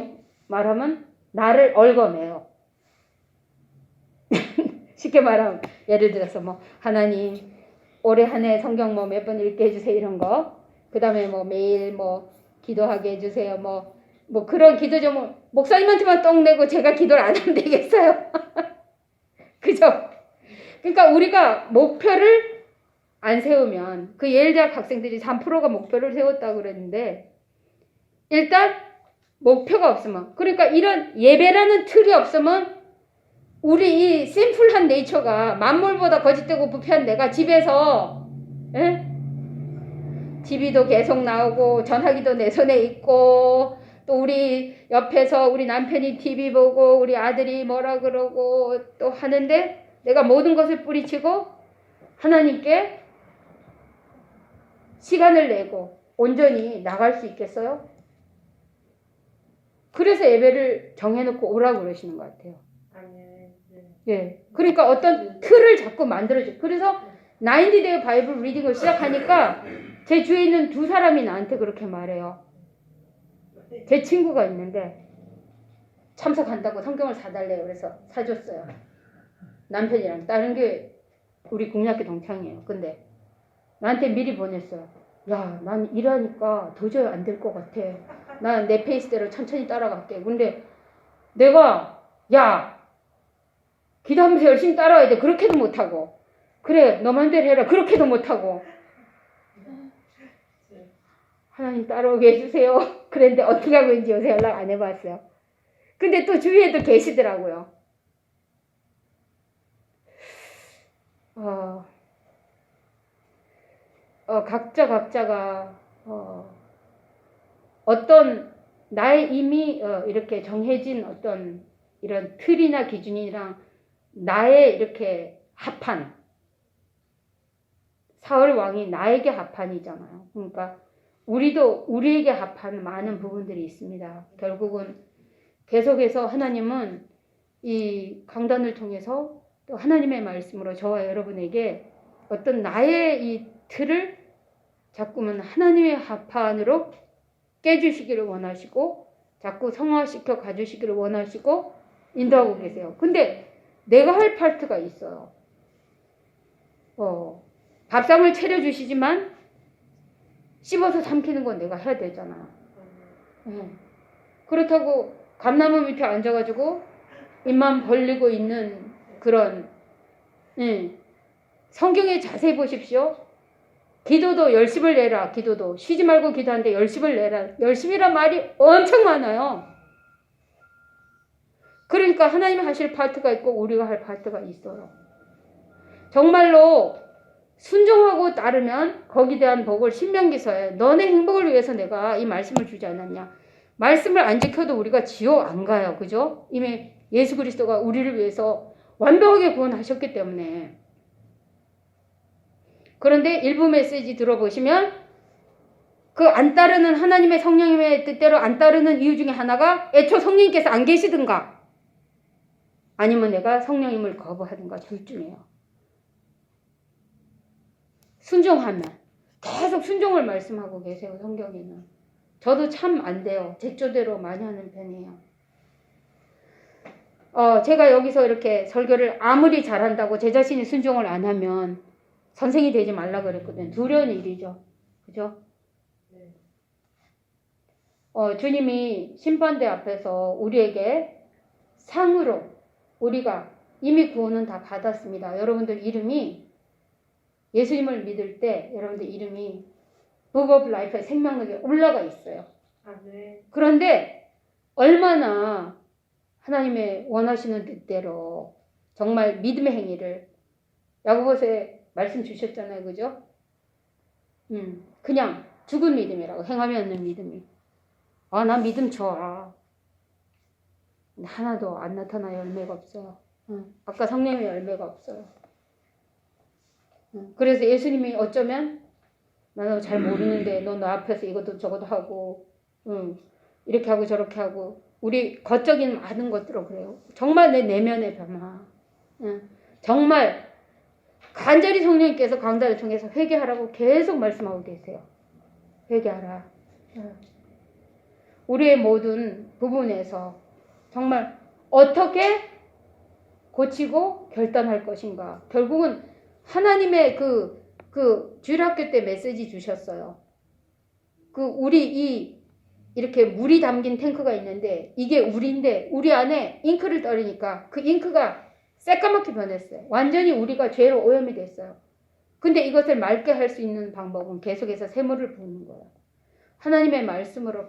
말하면 나를 얽어매요. 쉽게 말하면 예를 들어서 하나님 올해 한 해 성경 몇 번 읽게 해주세요 이런 거. 그 다음에 매일 기도하게 해주세요. 그런 기도 제목 목사님한테만 똥 내고 제가 기도를 안 하면 되겠어요. 그죠? 그러니까 우리가 목표를 안 세우면 그 예일대학 학생들이 3%가 목표를 세웠다고 그랬는데 일단 목표가 없으면 그러니까 이런 예배라는 틀이 없으면 우리 이 심플한 네이처가 만물보다 거짓되고 부패한 내가 집에서 TV도 계속 나오고 전화기도 내 손에 있고 또 우리 옆에서 우리 남편이 TV 보고 우리 아들이 뭐라 그러고 또 하는데 내가 모든 것을 뿌리치고 하나님께 시간을 내고 온전히 나갈 수 있겠어요? 그래서 예배를 정해놓고 오라고 그러시는 것 같아요. 예. 그러니까 어떤 틀을 자꾸 만들어줘. 그래서 90day 바이블 리딩을 시작하니까 제 주위에 있는 2사람이 나한테 그렇게 말해요. 제 친구가 있는데 참석한다고 성경을 사달래요. 그래서 사줬어요. 남편이랑 다른 게 우리 국민학교 동창이에요. 근데 나한테 미리 보냈어요. 야, 난 일하니까 도저히 안 될 것 같아. 난 내 페이스대로 천천히 따라갈게. 근데 내가 기도하면서 열심히 따라와야 돼. 그렇게도 못하고. 그래, 너 맘대로 해라. 그렇게도 못하고. 하나님 따라오게 해주세요. 그랬는데 어떻게 하고 있는지 요새 연락 안 해봤어요. 근데 또 주위에도 계시더라고요. 각자가 어떤 나의 이미 이렇게 정해진 어떤 이런 틀이나 기준이랑 나의 이렇게 합한 사울 왕이 나에게 합한이잖아요. 그러니까 우리도 우리에게 합한 많은 부분들이 있습니다. 결국은 계속해서 하나님은 이 강단을 통해서 또 하나님의 말씀으로 저와 여러분에게 어떤 나의 이 틀을 자꾸만 하나님의 합판으로 깨주시기를 원하시고 자꾸 성화시켜 가주시기를 원하시고 인도하고 계세요. 근데 내가 할 파트가 있어요. 밥상을 차려주시지만 씹어서 삼키는 건 내가 해야 되잖아. 그렇다고 감나무 밑에 앉아가지고 입만 벌리고 있는 그런 성경에 자세히 보십시오. 기도도 열심을 내라. 기도도 쉬지 말고 기도하는데 열심을 내라. 열심이란 말이 엄청 많아요. 그러니까 하나님이 하실 파트가 있고 우리가 할 파트가 있어요. 정말로 순종하고 따르면 거기에 대한 복을 신명기서에 너네 행복을 위해서 내가 이 말씀을 주지 않았냐. 말씀을 안 지켜도 우리가 지옥 안 가요. 그죠? 이미 예수 그리스도가 우리를 위해서 완벽하게 구원하셨기 때문에. 그런데 일부 메시지 들어보시면 그 안 따르는 하나님의 성령님의 뜻대로 안 따르는 이유 중에 하나가 애초 성령님께서 안 계시든가 아니면 내가 성령님을 거부하든가 둘 중에요. 순종하면 계속 순종을 말씀하고 계세요. 성경에는. 저도 참 안 돼요. 제 쪼대로 많이 하는 편이에요. 제가 여기서 이렇게 설교를 아무리 잘한다고 제 자신이 순종을 안 하면 선생이 되지 말라 그랬거든요. 두려운 일이죠. 그죠? 주님이 심판대 앞에서 우리에게 상으로 우리가 이미 구원은 다 받았습니다. 여러분들 이름이 예수님을 믿을 때 여러분들 이름이 Book of Life의 생명록에 올라가 있어요. 그런데 얼마나 하나님의 원하시는 뜻대로 정말 믿음의 행위를 야고보서에 말씀 주셨잖아요. 그죠? 그냥 죽은 믿음이라고 행함이 없는 믿음이. 나 믿음 좋아. 하나도 안 나타나 열매가 없어요. 아까 성령의 열매가 없어요. 그래서 예수님이 어쩌면 나는 잘 모르는데 너 나 앞에서 이것도 저것도 하고 이렇게 하고 저렇게 하고 우리 겉적인 많은 것들로 그래요. 정말 내 내면의 변화. 정말 간절히 성령님께서 강단을 통해서 회개하라고 계속 말씀하고 계세요. 회개하라. 우리의 모든 부분에서 정말 어떻게 고치고 결단할 것인가. 결국은 하나님의 그 주일학교 때 메시지 주셨어요. 우리 이렇게 물이 담긴 탱크가 있는데 이게 우리인데 우리 안에 잉크를 떨으니까 그 잉크가 새까맣게 변했어요. 완전히 우리가 죄로 오염이 됐어요. 근데 이것을 맑게 할 수 있는 방법은 계속해서 샘물을 부는 거예요. 하나님의 말씀으로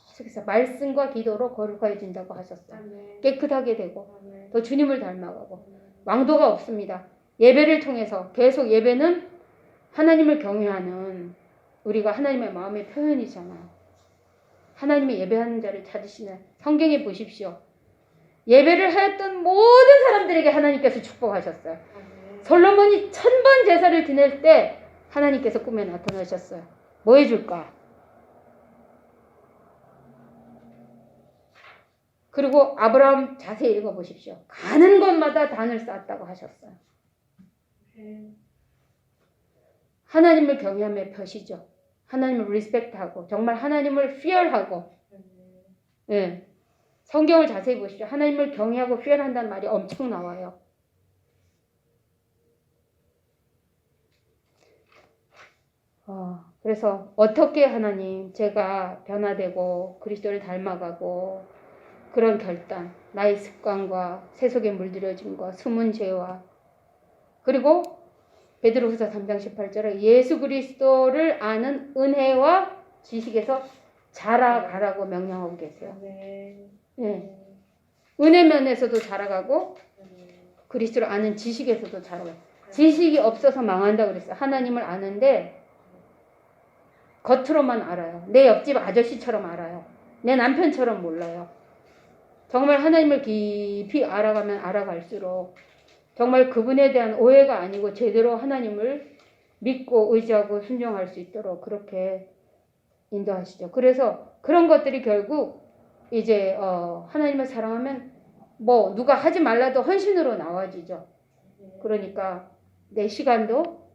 계속해서 말씀과 기도로 거룩해진다고 하셨어요. 깨끗하게 되고 또 주님을 닮아가고 왕도가 없습니다. 예배를 통해서 계속 예배는 하나님을 경외하는 우리가 하나님의 마음의 표현이잖아요. 하나님의 예배하는 자를 찾으시는 성경에 보십시오. 예배를 하였던 모든 사람들에게 하나님께서 축복하셨어요. 솔로몬이 1000번 제사를 지낼 때 하나님께서 꿈에 나타나셨어요. 뭐 해줄까? 그리고 아브라함 자세히 읽어보십시오. 가는 곳마다 단을 쌓았다고 하셨어요. 하나님을 경외함의 표시죠. 하나님을 리스펙트하고 정말 하나님을 fear하고 성경을 자세히 보십시오. 하나님을 경외하고 fear한다는 말이 엄청 나와요. 그래서 어떻게 하나님 제가 변화되고 그리스도를 닮아가고 그런 결단, 나의 습관과 세속에 물들여짐과 숨은 죄와 그리고 베드로후서 3장 18절에 예수 그리스도를 아는 은혜와 지식에서 자라가라고 명령하고 계세요. 은혜 면에서도 자라가고 그리스도를 아는 지식에서도 자라가고 지식이 없어서 망한다고 그랬어요. 하나님을 아는데 겉으로만 알아요. 내 옆집 아저씨처럼 알아요. 내 남편처럼 몰라요. 정말 하나님을 깊이 알아가면 알아갈수록 정말 그분에 대한 오해가 아니고 제대로 하나님을 믿고 의지하고 순종할 수 있도록 그렇게 인도하시죠. 그래서 그런 것들이 결국 이제 하나님을 사랑하면 뭐 누가 하지 말라도 헌신으로 나와지죠. 그러니까 내 시간도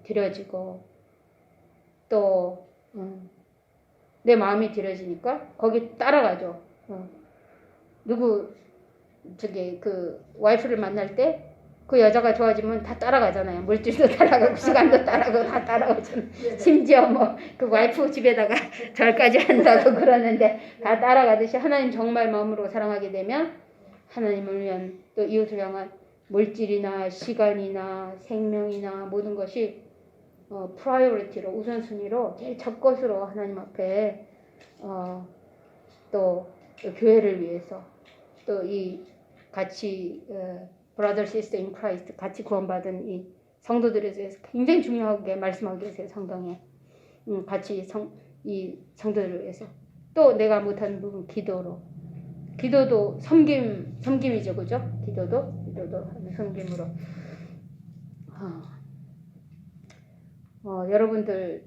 드려지고 또 내 마음이 들여지니까 거기 따라가죠. 누구 저기 그 와이프를 만날 때 그 여자가 좋아지면 다 따라가잖아요. 물질도 따라가고 시간도 따라가고 다 따라가잖아요. 심지어 뭐 그 와이프 집에다가 절까지 한다고 그러는데 다 따라가듯이 하나님 정말 마음으로 사랑하게 되면 하나님을 위한 또 이웃을 향한 물질이나 시간이나 생명이나 모든 것이 프라이어리티로 우선순위로 제일 첫 것으로 하나님 앞에 또 교회를 위해서 또 이 같이 brother sister in Christ 같이 구원받은 이 성도들에 대해서 굉장히 중요하게 말씀하고 계세요. 성경에 같이 이 성도들을 위해서 또 내가 못하는 부분 기도도 섬김이죠, 그죠? 기도도 섬김으로 여러분들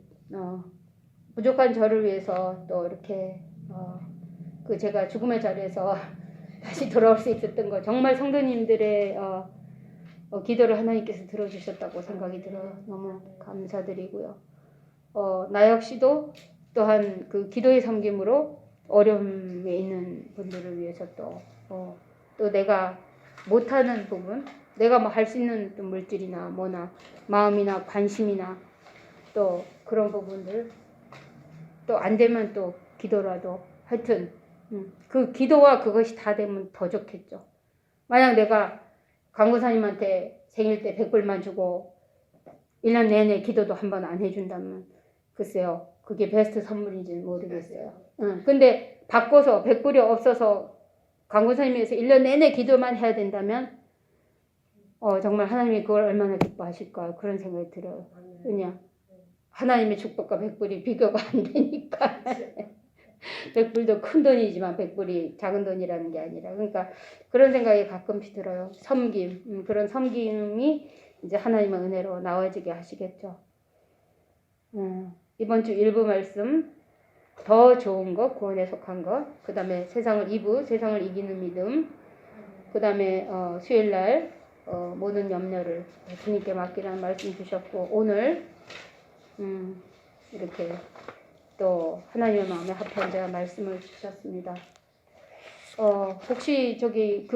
부족한 저를 위해서 또 이렇게 그 제가 죽음의 자리에서 다시 돌아올 수 있었던 거 정말 성도님들의 기도를 하나님께서 들어주셨다고 생각이 들어요. 너무 감사드리고요. 나 역시도 또한 그 기도의 섬김으로 어려움에 있는 분들을 위해서 또 내가 못하는 부분, 내가 뭐 할 수 있는 또 물질이나 뭐나 마음이나 관심이나 또 그런 부분들 또 안 되면 또 기도라도 하여튼 그 기도와 그것이 다 되면 더 좋겠죠. 만약 내가 강구사님한테 생일 때 100불만 주고 1년 내내 기도도 한 번 안 해준다면 글쎄요. 그게 베스트 선물인지는 모르겠어요. 근데 바꿔서 100불이 없어서 강구사님에서 1년 내내 기도만 해야 된다면 정말 하나님이 그걸 얼마나 기뻐하실까 그런 생각이 들어요. 그냥 하나님의 축복과 100불이 비교가 안 되니까 100불도 큰 돈이지만 100불이 작은 돈이라는 게 아니라 그러니까 그런 생각이 가끔씩 들어요. 섬김 그런 섬김이 이제 하나님의 은혜로 나와지게 하시겠죠. 이번 주 일부 말씀 더 좋은 것 구원에 속한 것 그 다음에 세상을 이기는 믿음 그 다음에 수요일날 모든 염려를 주님께 맡기라는 말씀 주셨고 오늘 이렇게 또 하나님의 마음에 합한 자가 말씀을 주셨습니다. 혹시 저기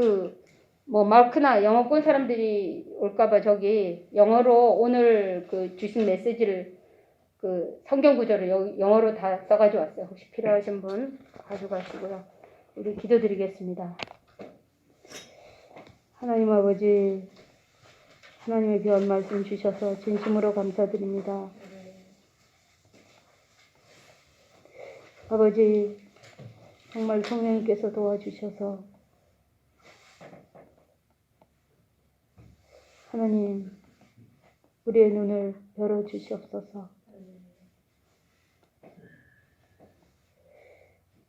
뭐 마크나 영어권 사람들이 올까봐 저기 영어로 오늘 그 주신 메시지를 그 성경 구절을 영어로 다 써가지고 왔어요. 혹시 필요하신 분 가져가시고요. 우리 기도드리겠습니다. 하나님 아버지, 하나님의 귀한 말씀 주셔서 진심으로 감사드립니다. 아버지, 정말 성령님께서 도와주셔서 하나님, 우리의 눈을 열어주시옵소서.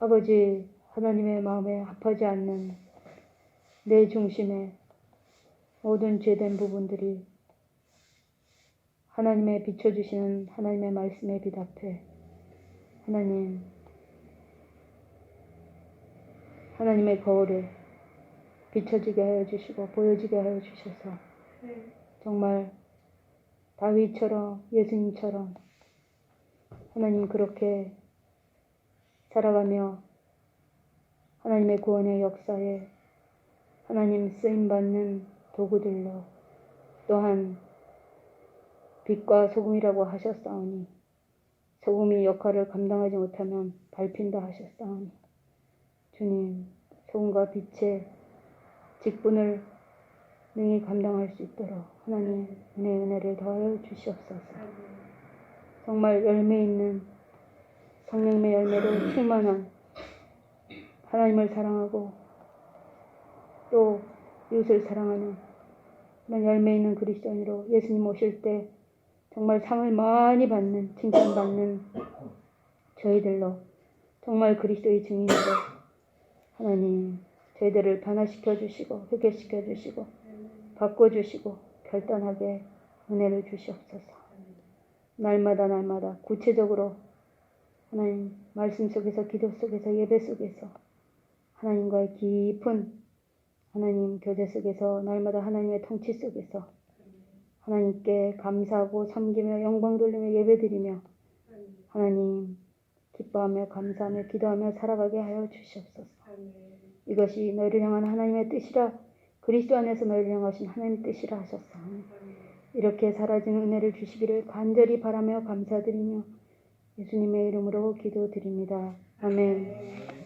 아버지, 하나님의 마음에 합하지 않는 내 중심의 모든 죄된 부분들이 하나님의 비춰주시는 하나님의 말씀에 비답해 하나님의 거울에 비춰지게 하여 주시고 보여지게 하여 주셔서 정말 다윗처럼 예수님처럼 하나님 그렇게 살아가며 하나님의 구원의 역사에 하나님 쓰임받는 도구들로 또한 빛과 소금이라고 하셨사오니 소금이 역할을 감당하지 못하면 밟힌다 하셨사오니 주님 소금과 빛의 직분을 능히 감당할 수 있도록 하나님 은혜를 더하여 주시옵소서. 정말 열매 있는 성령의 열매로 충만한 하나님을 사랑하고 또 이웃을 사랑하는 그런 열매 있는 그리스도인으로 예수님 오실 때 정말 상을 많이 받는 칭찬받는 저희들로 정말 그리스도의 증인으로 하나님 저희들을 변화시켜 주시고 회개시켜 주시고 바꿔주시고 결단하게 은혜를 주시옵소서. 날마다 구체적으로 하나님 말씀 속에서 기도 속에서 예배 속에서 하나님과의 깊은 하나님 교제 속에서 날마다 하나님의 통치 속에서 하나님께 감사하고 섬기며 영광 돌리며 예배드리며 하나님 기뻐하며 감사하며 기도하며 살아가게 하여 주시옵소서. 이것이 너희를 향한 하나님의 뜻이라 그리스도 안에서 너희를 향하신 하나님의 뜻이라 하셨사오니 이렇게 사라지는 은혜를 주시기를 간절히 바라며 감사드리며 예수님의 이름으로 기도드립니다. 아멘.